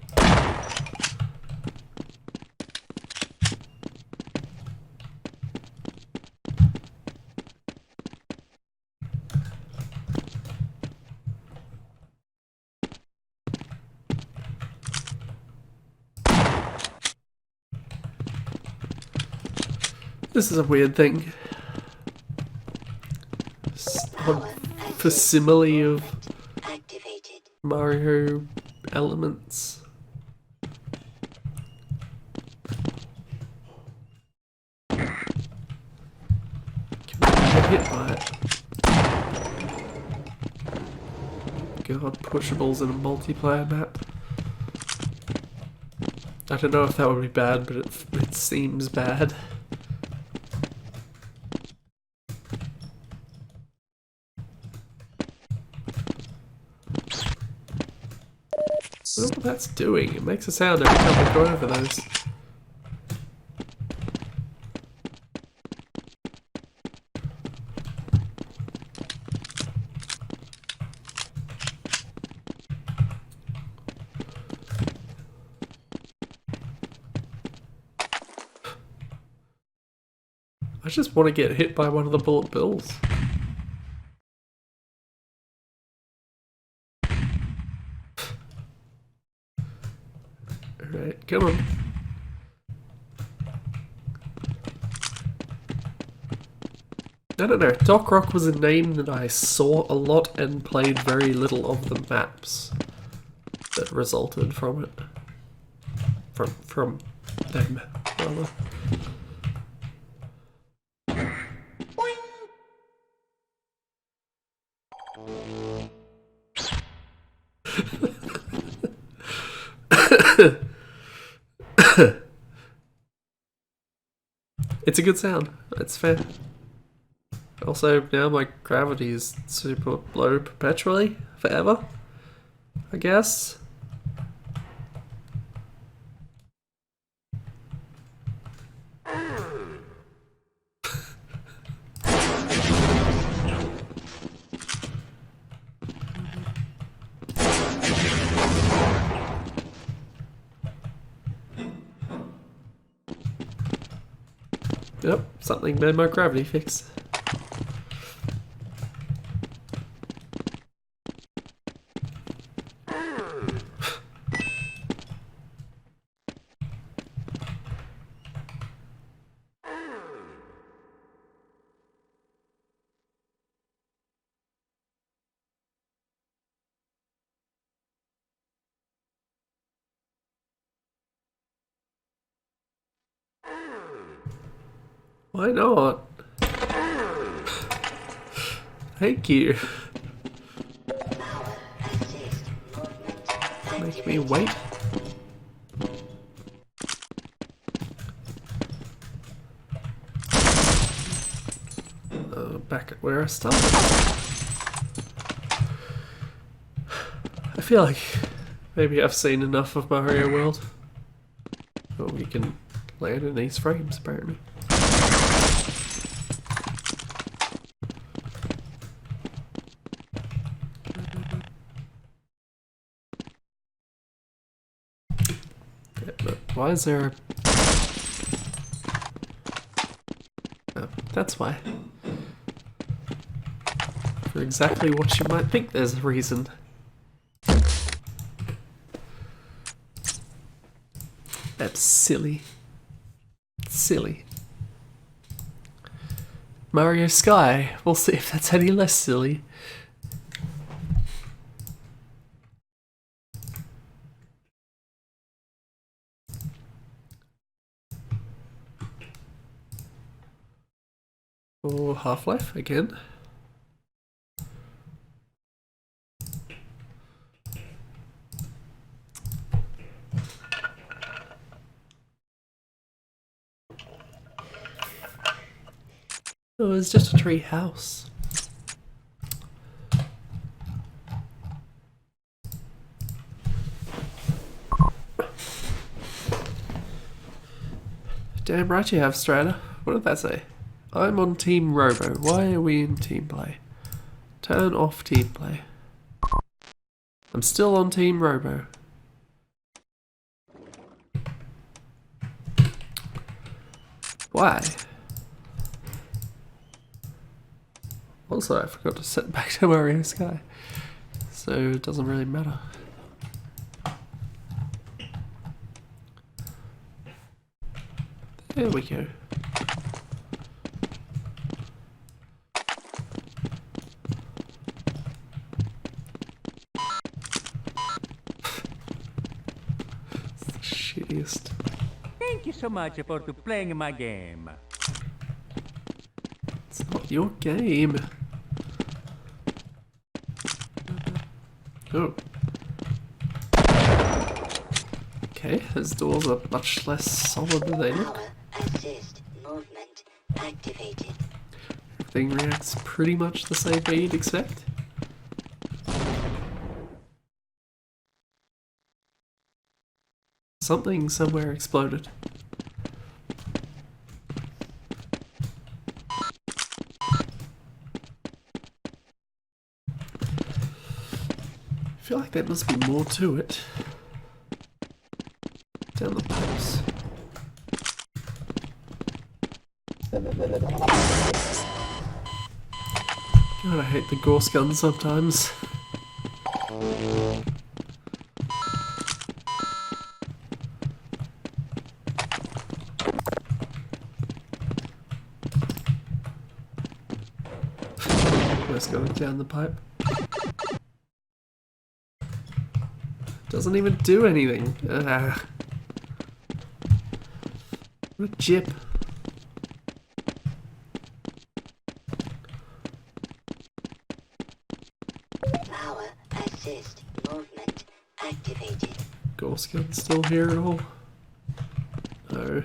This is a weird thing. Odd facsimile of Mario elements. Can we get hit by it? God, pushables in a multiplayer map. I don't know if that would be bad, but it seems bad. I don't know what that's doing. It makes a sound every time I go over those. I just want to get hit by one of the bullet bills. Alright, come on. I don't know, Dock Rock was a name that I saw a lot and played very little of the maps that resulted from it. From them, rather. It's a good sound, it's fair. Also, now my gravity is super low perpetually, forever, I guess. Yep, something made my gravity fix. Why not? Thank you. Make me wait. Back at where I started. I feel like maybe I've seen enough of Mario World. Oh, we can land in these frames apparently. Why is there a... Oh, that's why. For exactly what you might think there's a reason. That's silly. Silly. Mario Sky. We'll see if that's any less silly. Or Half-Life again. Oh, it's just a tree house. Damn right you have, Strata. What did that say? I'm on Team Robo. Why are we in team play? Turn off team play. I'm still on Team Robo. Why? Also, I forgot to set back to Mario Sky, so it doesn't really matter. There we go. atheist. Thank you so much for playing my game. It's not your game. Oh. Okay, those doors are much less solid than they look. Power assist movement activated. Everything reacts pretty much the same way you'd expect. Something somewhere exploded. I feel like there must be more to it. Down the pipes. God, I hate the Gorse gun sometimes. Let's go down the pipe. Doesn't even do anything. What a jip. Power assist movement activated. Gorse gun still here at all? No.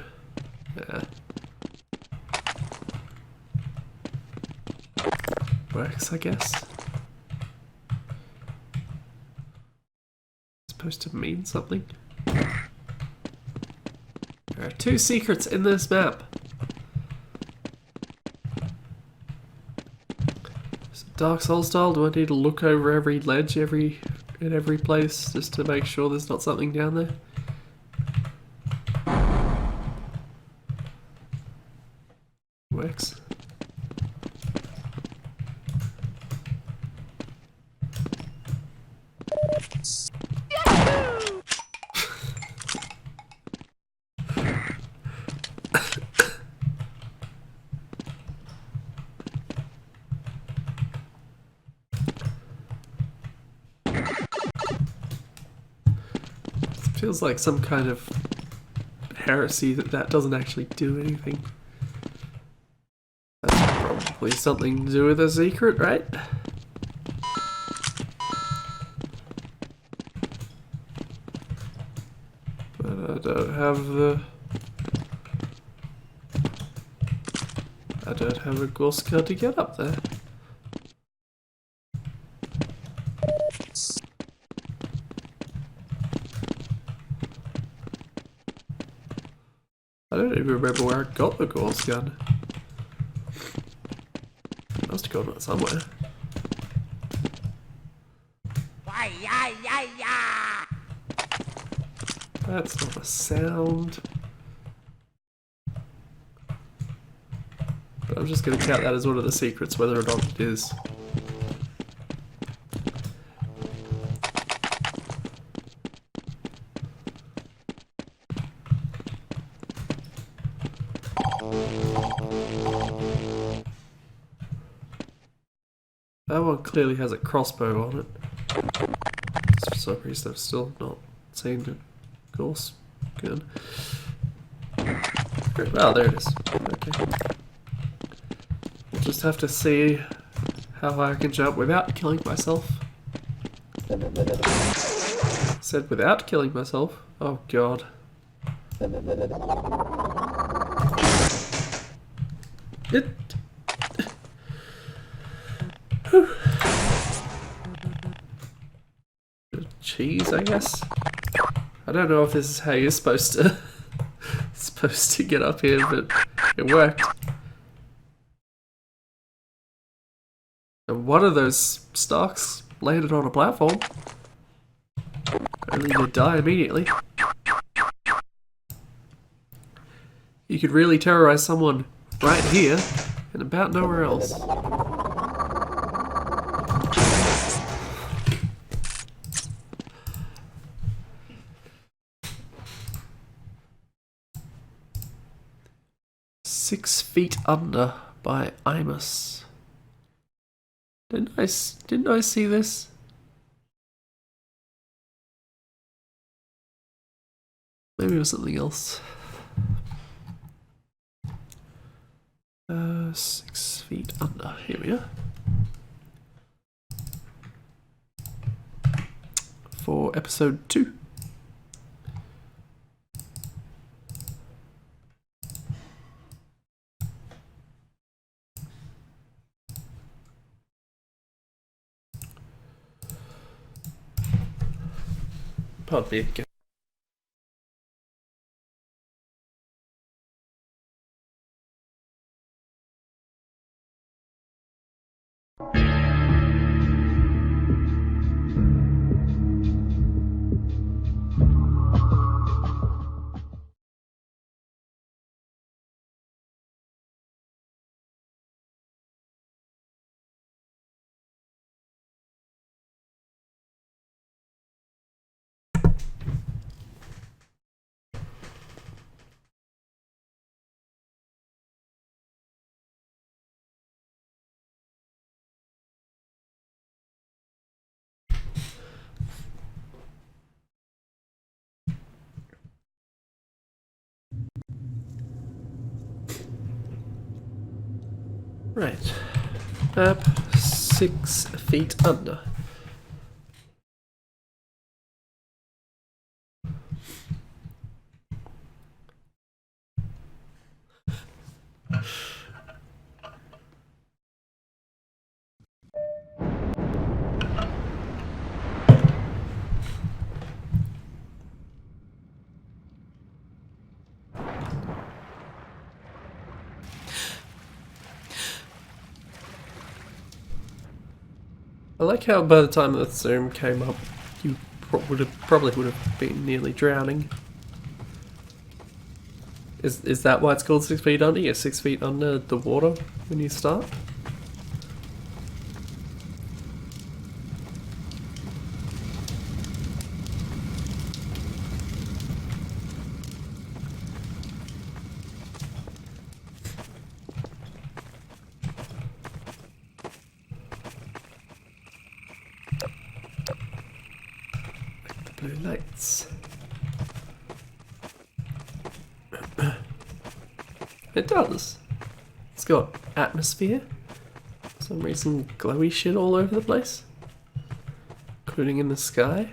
Yeah. Works, I guess. Supposed to mean something. There are 2 secrets in this map. So Dark Souls style, do I need to look over every ledge in every place just to make sure there's not something down there? Works. Feels like some kind of heresy that doesn't actually do anything. That's probably something to do with a secret, right? But I don't have a Gorse card to get up there. I don't even remember where I got the Gorse gun. Must have gone somewhere. That's not a sound. But I'm just going to count that as one of the secrets, whether or not it is. That one clearly has a crossbow on it. For some reason I've still not seen the Gorse gun. Well, there it is. Okay. We'll just have to see how high I can jump without killing myself. Said without killing myself. Oh god. It... Cheese, I guess. I don't know if this is how you're supposed to get up here, but it worked. And one of those stocks landed on a platform, only to die immediately. You could really terrorize someone right here and about nowhere else. "6 Feet Under" by Imus. Didn't I see this? Maybe it was something else. 6 feet under. Here we are. For episode 2. Pardon me again. Right. Up 6 feet under. I like how by the time the zoom came up, you probably would have been nearly drowning. Is that why it's called 6 feet under? You're 6 feet under the water when you start? Blue lights. It does. It's got atmosphere. For some reason, glowy shit all over the place, including in the sky.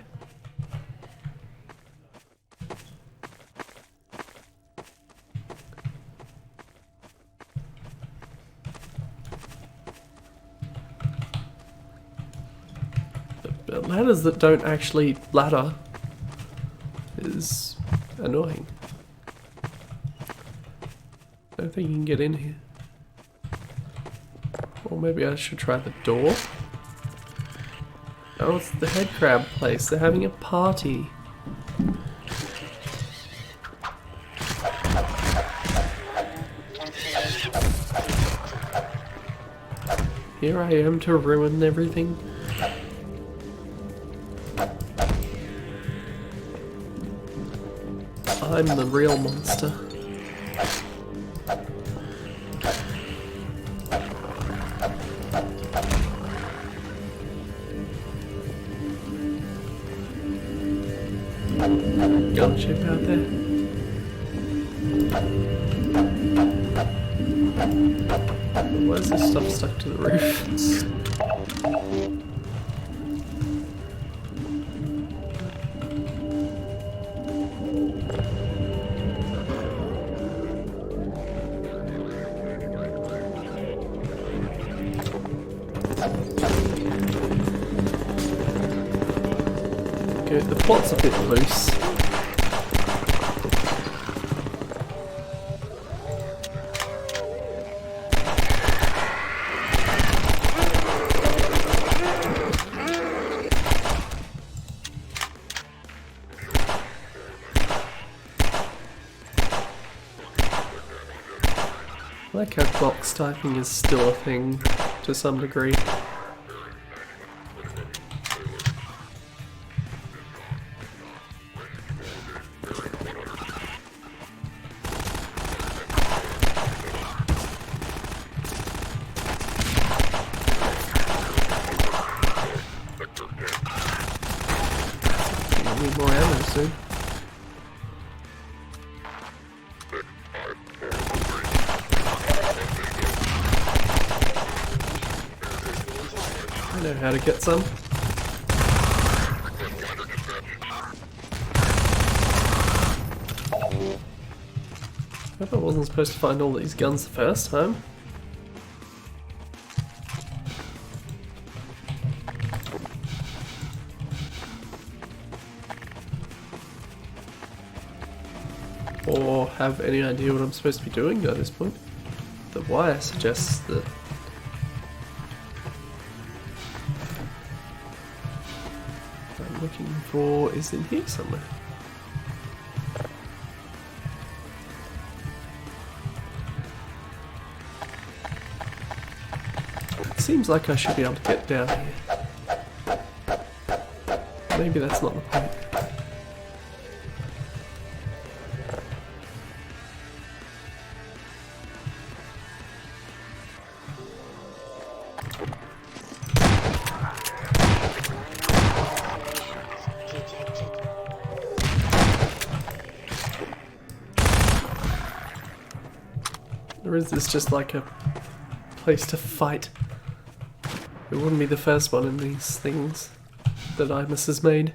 But ladders that don't actually ladder is annoying. I don't think you can get in here. Or maybe I should try the door. Oh, it's the head crab place. They're having a party. Here I am to ruin everything. I'm the real monster. Gunship out there. Why is this stuff stuck to the roof? Okay, the plot's a bit loose. I like how box typing is still a thing to some degree. I need more ammo soon. know how to get some. I hope I wasn't supposed to find all these guns the first time. Or have any idea what I'm supposed to be doing at this point. The wire suggests that what I'm looking for is in here somewhere. It seems like I should be able to get down here. Maybe that's not the point. Or is this just like a place to fight? It wouldn't be the first one in these things that Imus has made.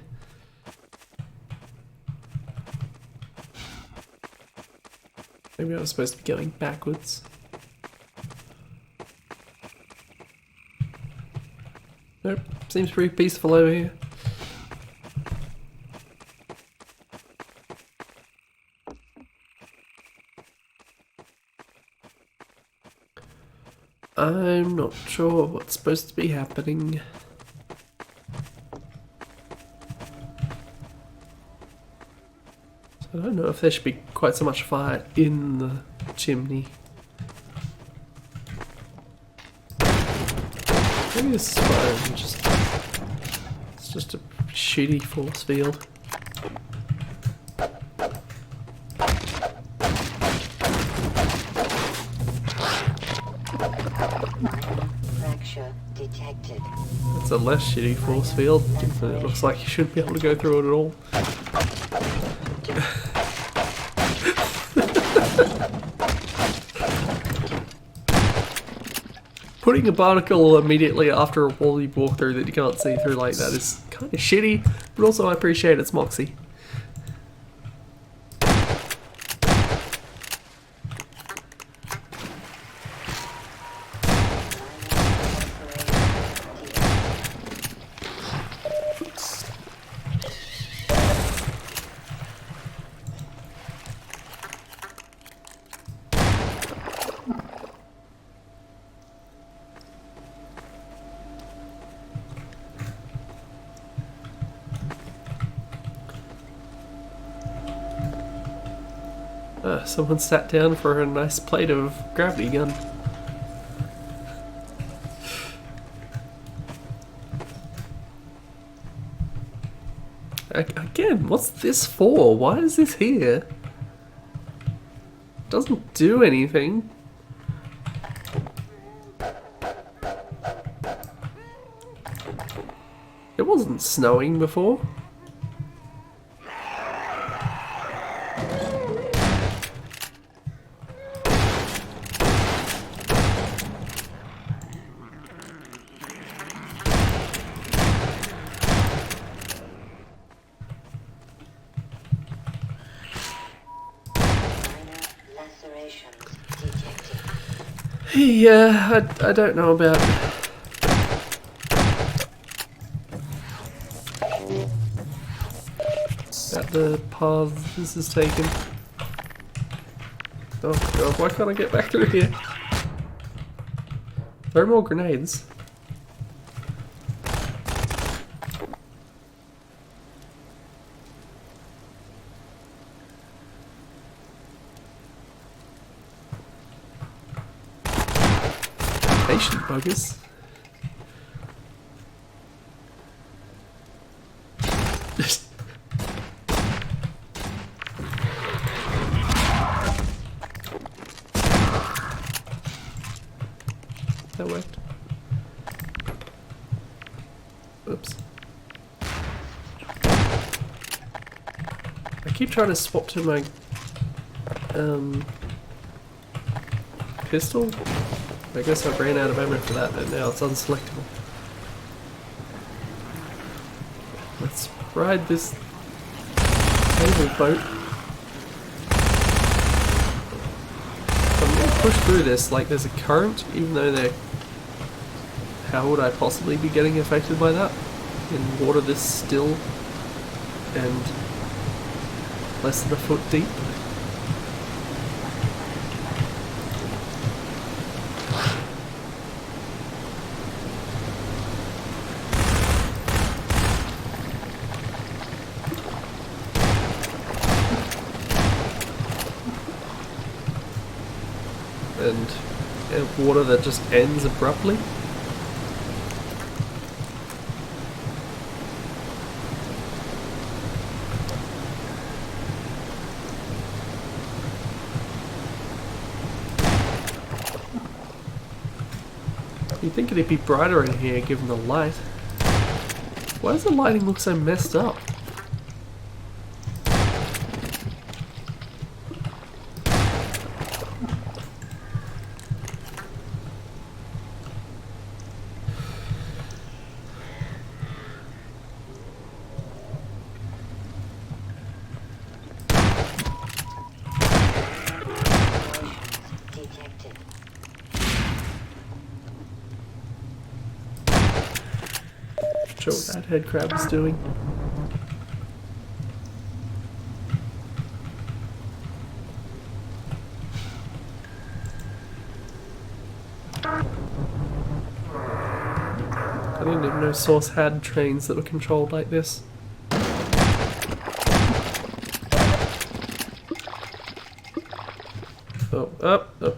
Maybe I was supposed to be going backwards. Nope, seems pretty peaceful over here. I'm not sure what's supposed to be happening. So I don't know if there should be quite so much fire in the chimney. Maybe this is fine, it's just a shitty force field. Fracture detected. It's a less shitty force field, but it looks like you shouldn't be able to go through it at all. Putting a barnacle immediately after a wall you walk through that you can't see through like that is kind of shitty, but also I appreciate its moxie. Someone sat down for a nice plate of gravity gun. Again, what's this for? Why is this here? Doesn't do anything. It wasn't snowing before. Yeah, I don't know about the path this is taken. Oh god, why can't I get back through here? There are more grenades. Patient buggers. That worked. Oops. I keep trying to swap to my pistol. I guess I've ran out of ammo for that, and now it's unselectable. Let's ride this cable boat. So I'm gonna push through this like there's a current, even though they're... How would I possibly be getting affected by that? In water this still and less than a foot deep. And water that just ends abruptly. You'd think it'd be brighter in here given the light. Why does the lighting look so messed up? Detected. Sure what that head crab is doing. I didn't even know Source had trains that were controlled like this. Oh, up, up.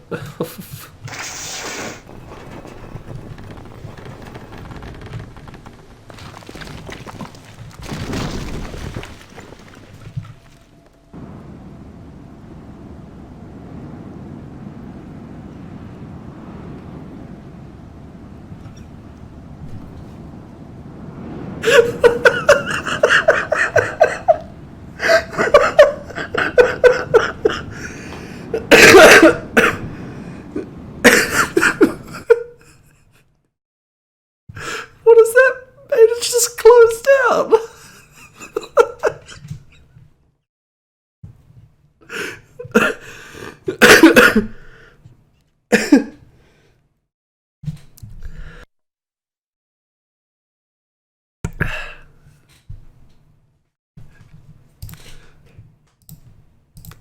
What is that? It just closed down.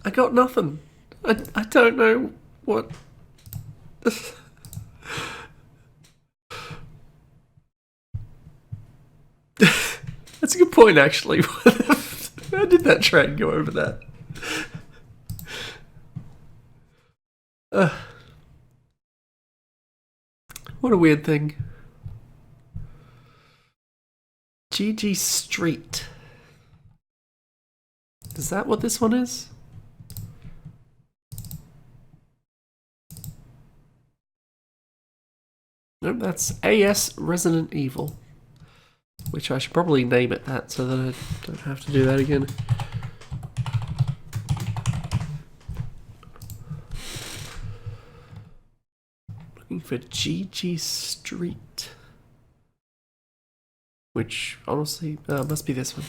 I got nothing. I don't know what... That's a good point, actually. How did that train go over that? What a weird thing. GG Street. Is that what this one is? Nope, that's AS Resident Evil. Which I should probably name it that so that I don't have to do that again. Looking for GG Street. Which, honestly, must be this one.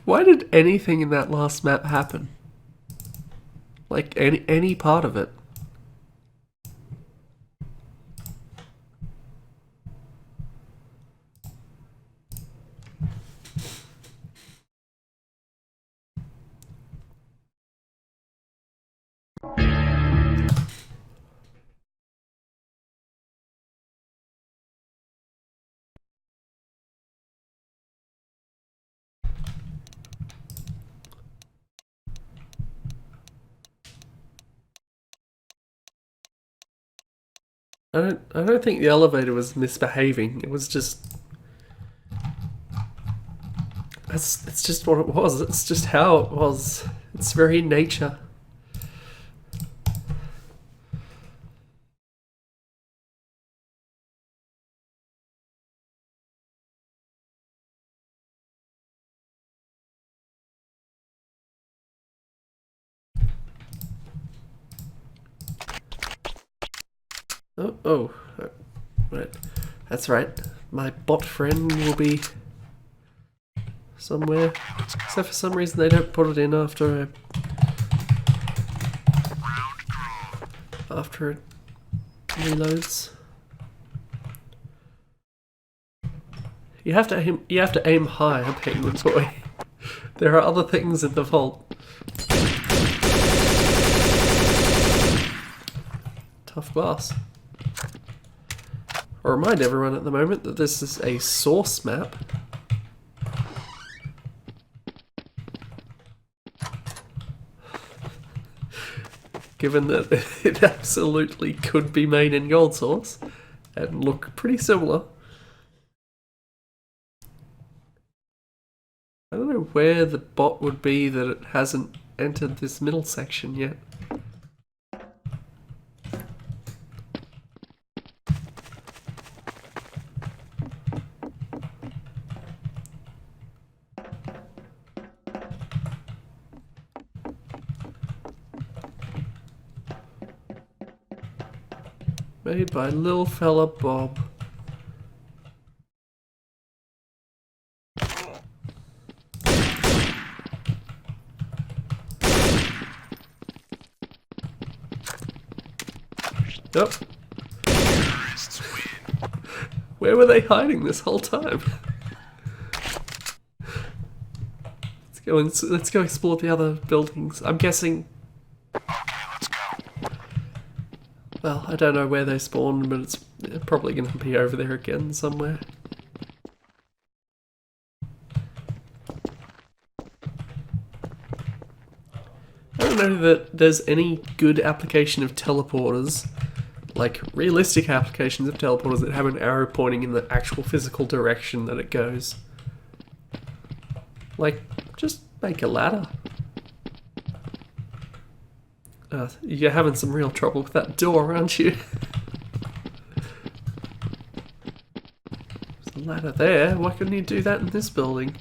Why did anything in that last map happen? Like, any part of it? I don't think the elevator was misbehaving. It was just... It's just what it was. It's just how it was. It's very nature. Oh, right. That's right. My bot friend will be somewhere. Except for some reason they don't put it in after it reloads. You have to aim high, Penguin Boy. There are other things in the vault. Tough glass. I'll remind everyone at the moment that this is a source map. Given that it absolutely could be made in gold source and look pretty similar. I don't know where the bot would be that it hasn't entered this middle section yet. Made by little fella Bob. Yep. Where were they hiding this whole time? Let's go explore the other buildings. I'm guessing. Okay, let's go. Well, I don't know where they spawned, but it's probably going to be over there again somewhere. I don't know that there's any good application of teleporters, like realistic applications of teleporters that have an arrow pointing in the actual physical direction that it goes. Like, just make a ladder. You're having some real trouble with that door, aren't you? There's a ladder there. Why couldn't you do that in this building?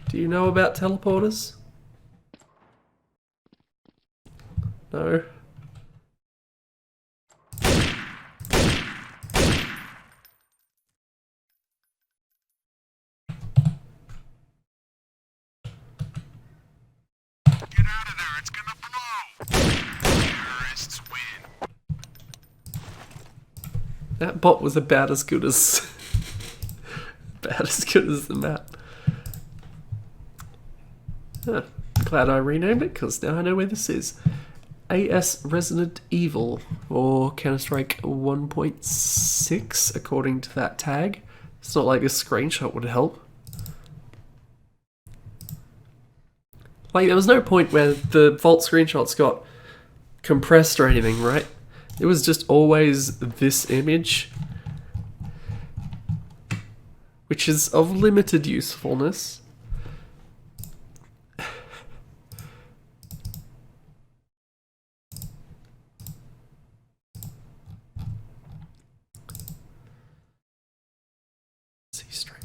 Do you know about teleporters? No. Get out of there, it's gonna blow! Terrorists win. That bot was about as good as the map. Huh. Glad I renamed it, because now I know where this is. AS Resident Evil, or Counter-Strike 1.6, according to that tag. It's not like this screenshot would help. Like, there was no point where the vault screenshots got compressed or anything, right? It was just always this image, which is of limited usefulness. C-Strike.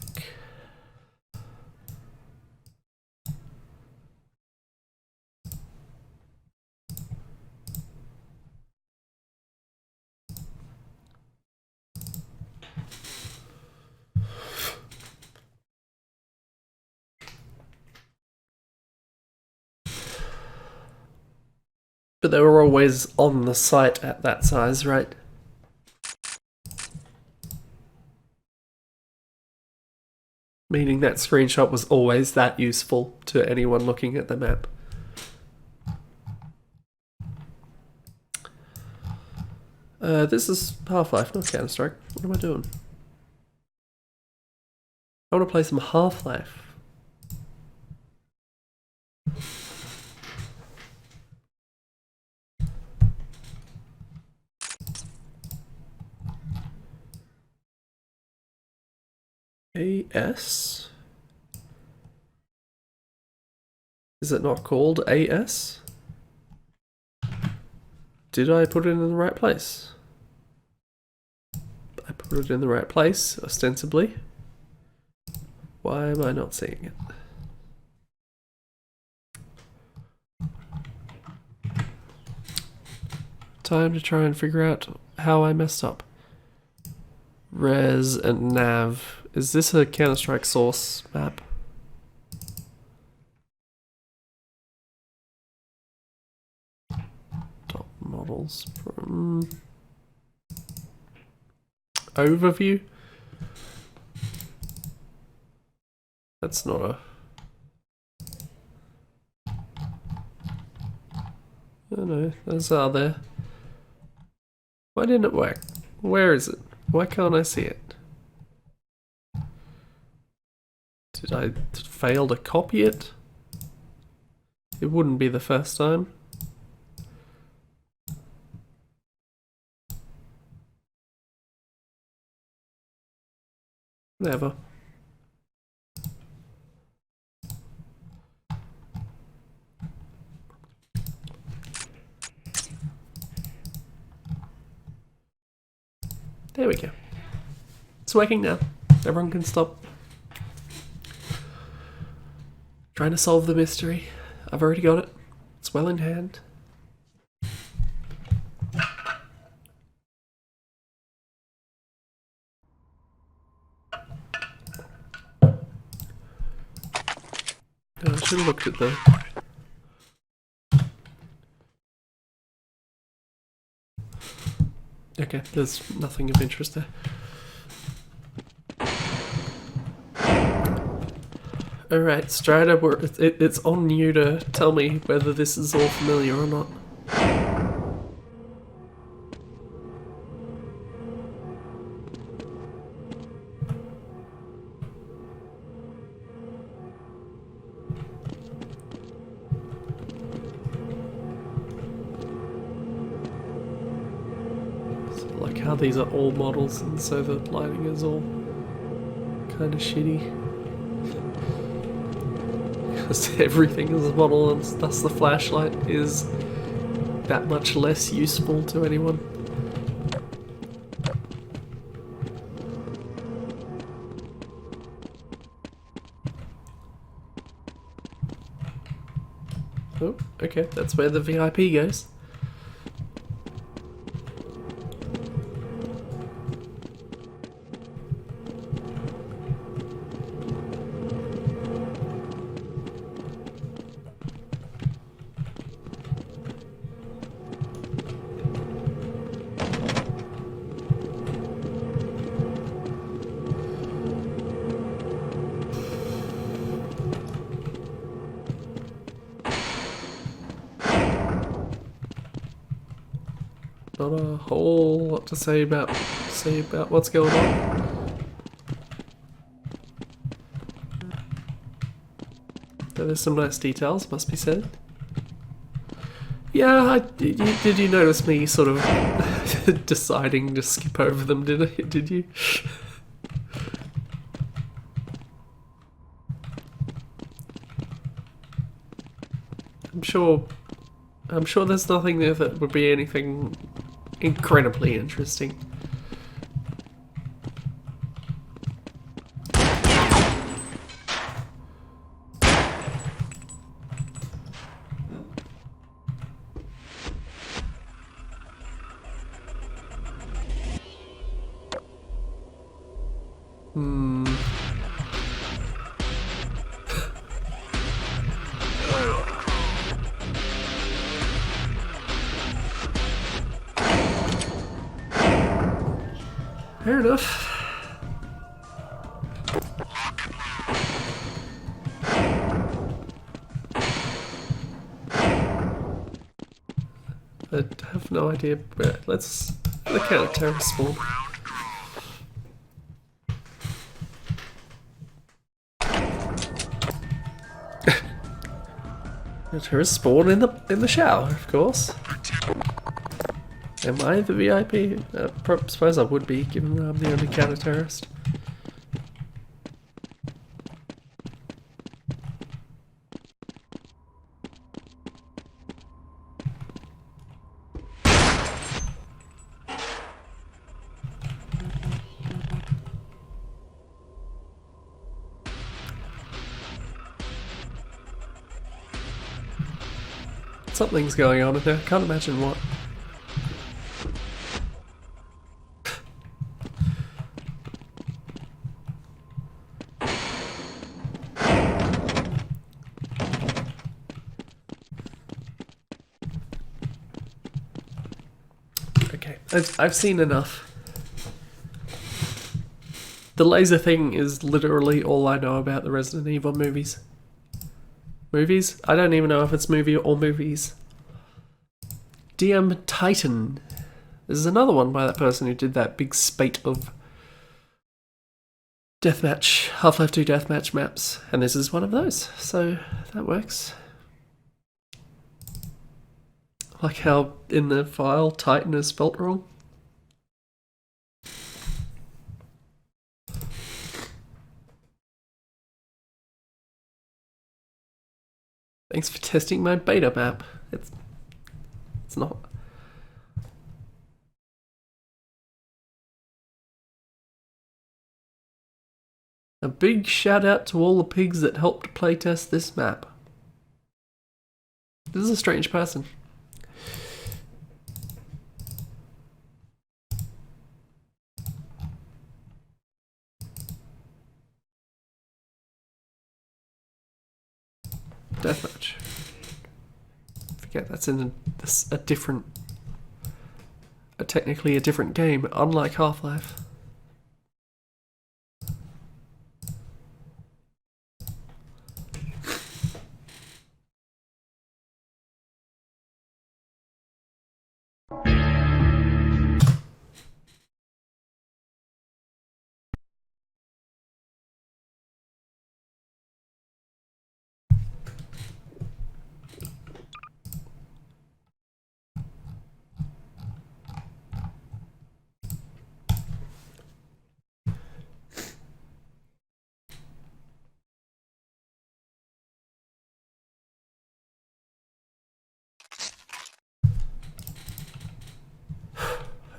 But they were always on the site at that size, right? Meaning that screenshot was always that useful to anyone looking at the map. This is Half-Life, not Counter-Strike. What am I doing? I want to play some Half-Life. AS? Is it not called AS? Did I put it in the right place? I put it in the right place, ostensibly. Why am I not seeing it? time to try and figure out how I messed up. Res and nav. Is this a Counter-Strike source map? Top models from overview. That's not a... Oh no, those are there. Why didn't it work? Where is it? Why can't I see it? Did I fail to copy it? It wouldn't be the first time. Whatever. There we go. It's working now. Everyone can stop trying to solve the mystery. I've already got it. It's well in hand. Oh, I should have looked at the... Okay, there's nothing of interest there. Alright, Strider, it's on you to tell me whether this is all familiar or not. So, like how these are all models and so the lighting is all kind of shitty. Because everything is a model and thus the flashlight is that much less useful to anyone. Oh, okay, that's where the VIP goes. Not a whole lot to say about what's going on. But there's some nice details, must be said. Yeah, did you notice me sort of deciding to skip over them? Did you? I'm sure there's nothing there that would be anything incredibly interesting. Fair enough. I have no idea, but let's look at a terrorist spawn. A terrorist spawn in the shower, of course. Am I the VIP? I suppose I would be, given that I'm the only counter-terrorist. Something's going on in there, I can't imagine what. Okay, I've seen enough. The laser thing is literally all I know about the Resident Evil movies. Movies? I don't even know if it's movie or movies. DM Titan. This is another one by that person who did that big spate of deathmatch, Half-Life 2 deathmatch maps. And this is one of those, so that works. Like how in the file Titan is spelt wrong. Thanks for testing my beta map. It's not. A big shout out to all the pigs that helped playtest this map. This is a strange person. Deathmatch. Forget that's in a different, technically a different game, unlike Half-Life.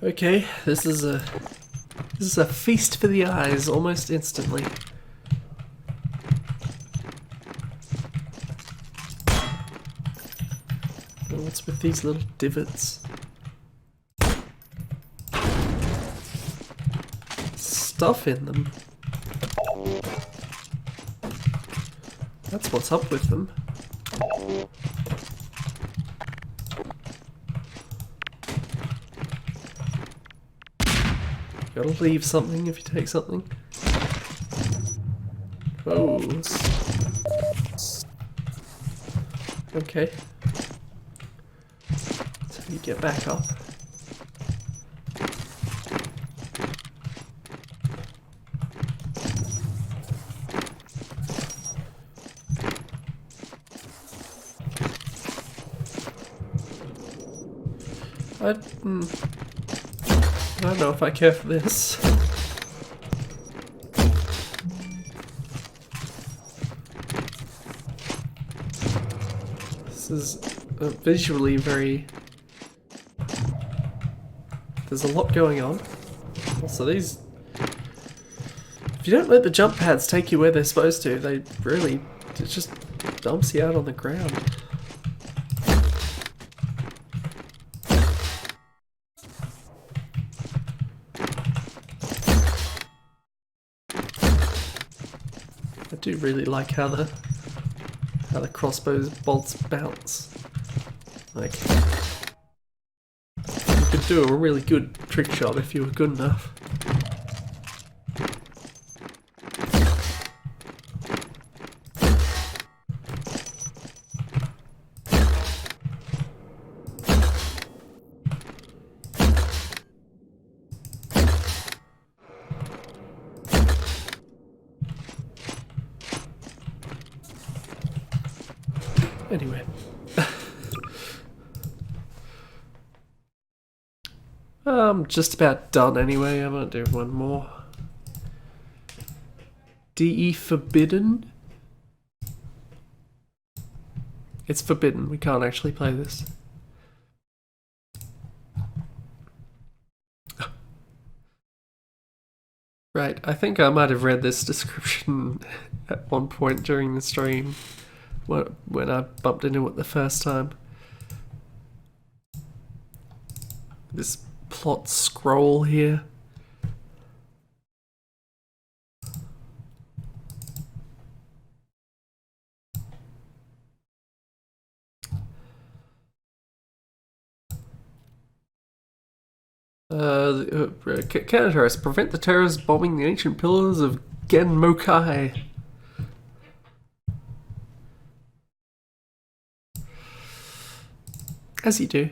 Okay, this is a feast for the eyes almost instantly. What's with these little divots? Stuff in them. That's what's up with them. Gotta leave something if you take something. Oh. Okay. So you get back up. I don't know if I care for this. This is visually very... There's a lot going on. Also these... If you don't let the jump pads take you where they're supposed to, they really... It just dumps you out on the ground. I do really like how the crossbow's bolts bounce. Like, you could do a really good trick shot if you were good enough. Anyway. I'm just about done anyway. I'm gonna do one more. DE forbidden? It's forbidden. We can't actually play this. Right, I think I might have read this description at one point during the stream when I bumped into it the first time. This plot scroll here. Counter-terrorists prevent the terrorists bombing the ancient pillars of Genmokai. As you do.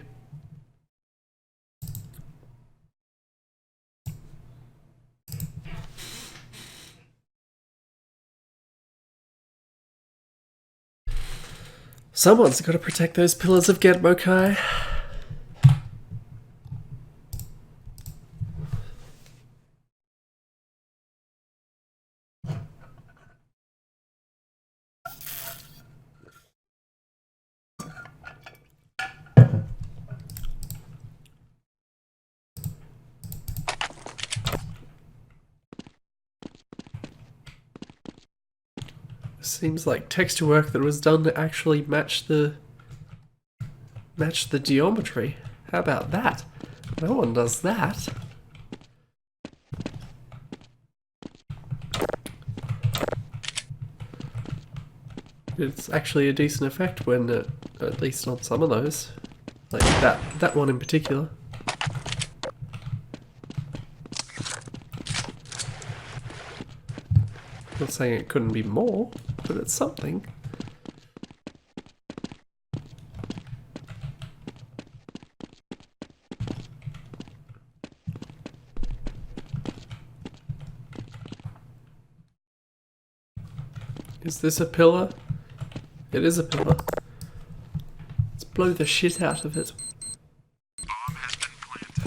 Someone's got to protect those pillars of Genmokai. Seems like texture work that was done to actually match the geometry. How about that? No one does that. It's actually a decent effect when, at least on some of those, like that one in particular. Not saying it couldn't be more, but it's something. Is this a pillar? It is a pillar. Let's blow the shit out of it. Bomb has been planted.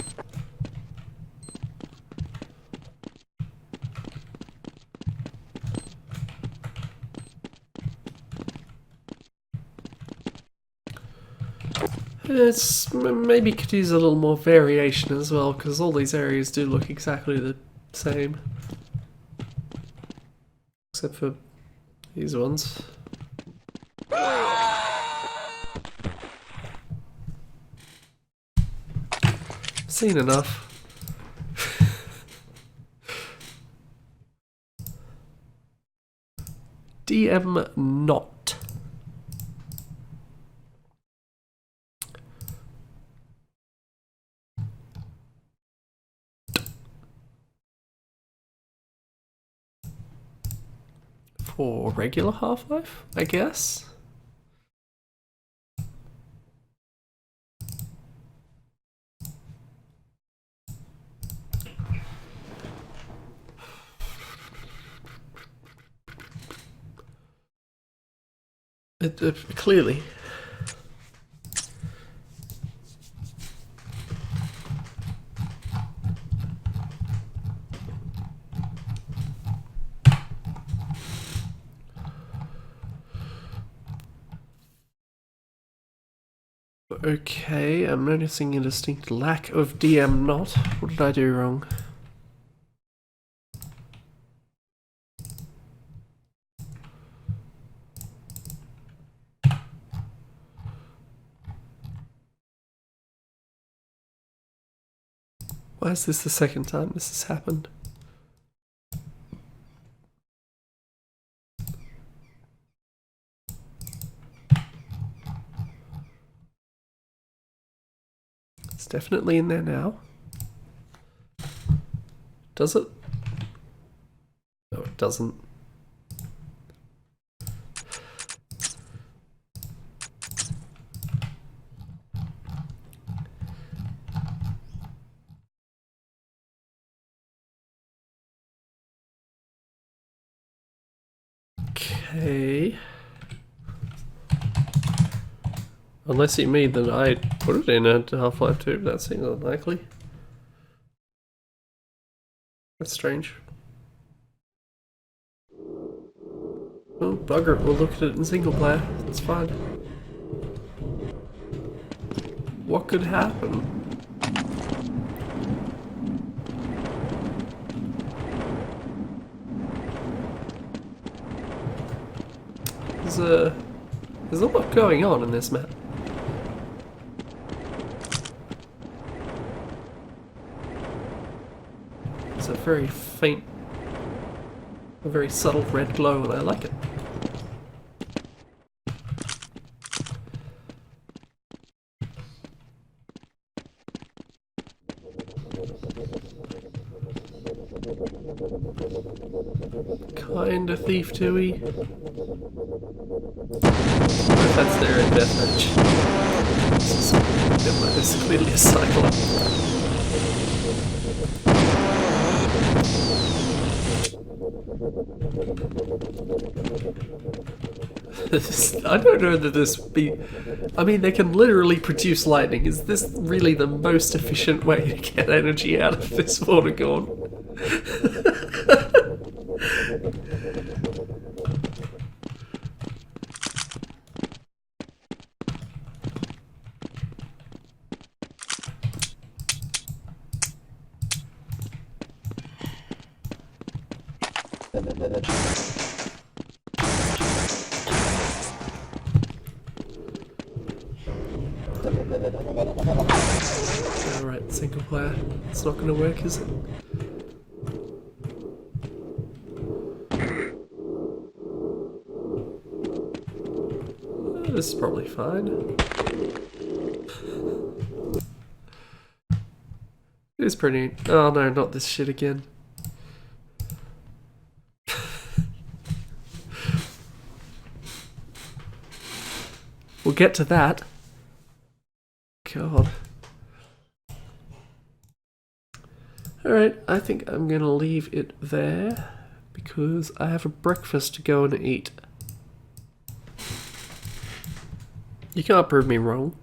It's maybe could use a little more variation as well, because all these areas do look exactly the same, except for these ones. Seen enough. DM not. For regular Half-Life, I guess. Clearly. Okay, I'm noticing a distinct lack of DM not. What did I do wrong? Why is this the second time this has happened? It's definitely in there now. Does it? No, it doesn't. Okay. Unless you mean that I put it in a Half-Life 2, that seems unlikely. That's strange. Oh, bugger it, we'll look at it in single player. It's fine. What could happen? There's a lot going on in this map. It's a very faint, a very subtle red glow, and I like it. Kinda thief tooey. That's their deathmatch. This is clearly a cycler. I don't know that this be... I mean, they can literally produce lightning. Is this really the most efficient way to get energy out of this Vortigaunt? Alright, single player. It's not gonna work, is it? This is probably fine. It's pretty... Oh no, not this shit again. We'll get to that. God. Alright, I think I'm gonna leave it there because I have a breakfast to go and eat. You can't prove me wrong.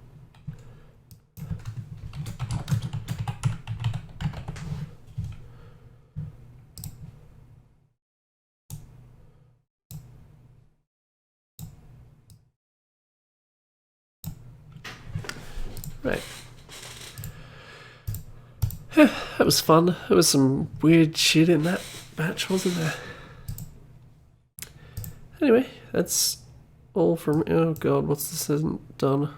Right. That was fun. There was some weird shit in that batch, wasn't there? Anyway, that's all from... Oh god, what's this isn't done?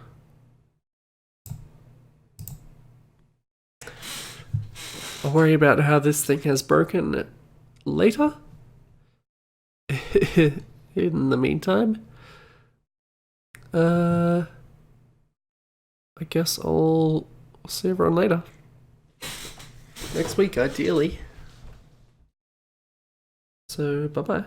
I'll worry about how this thing has broken later. In the meantime, I guess I'll see everyone later. Next week, ideally. So, bye-bye.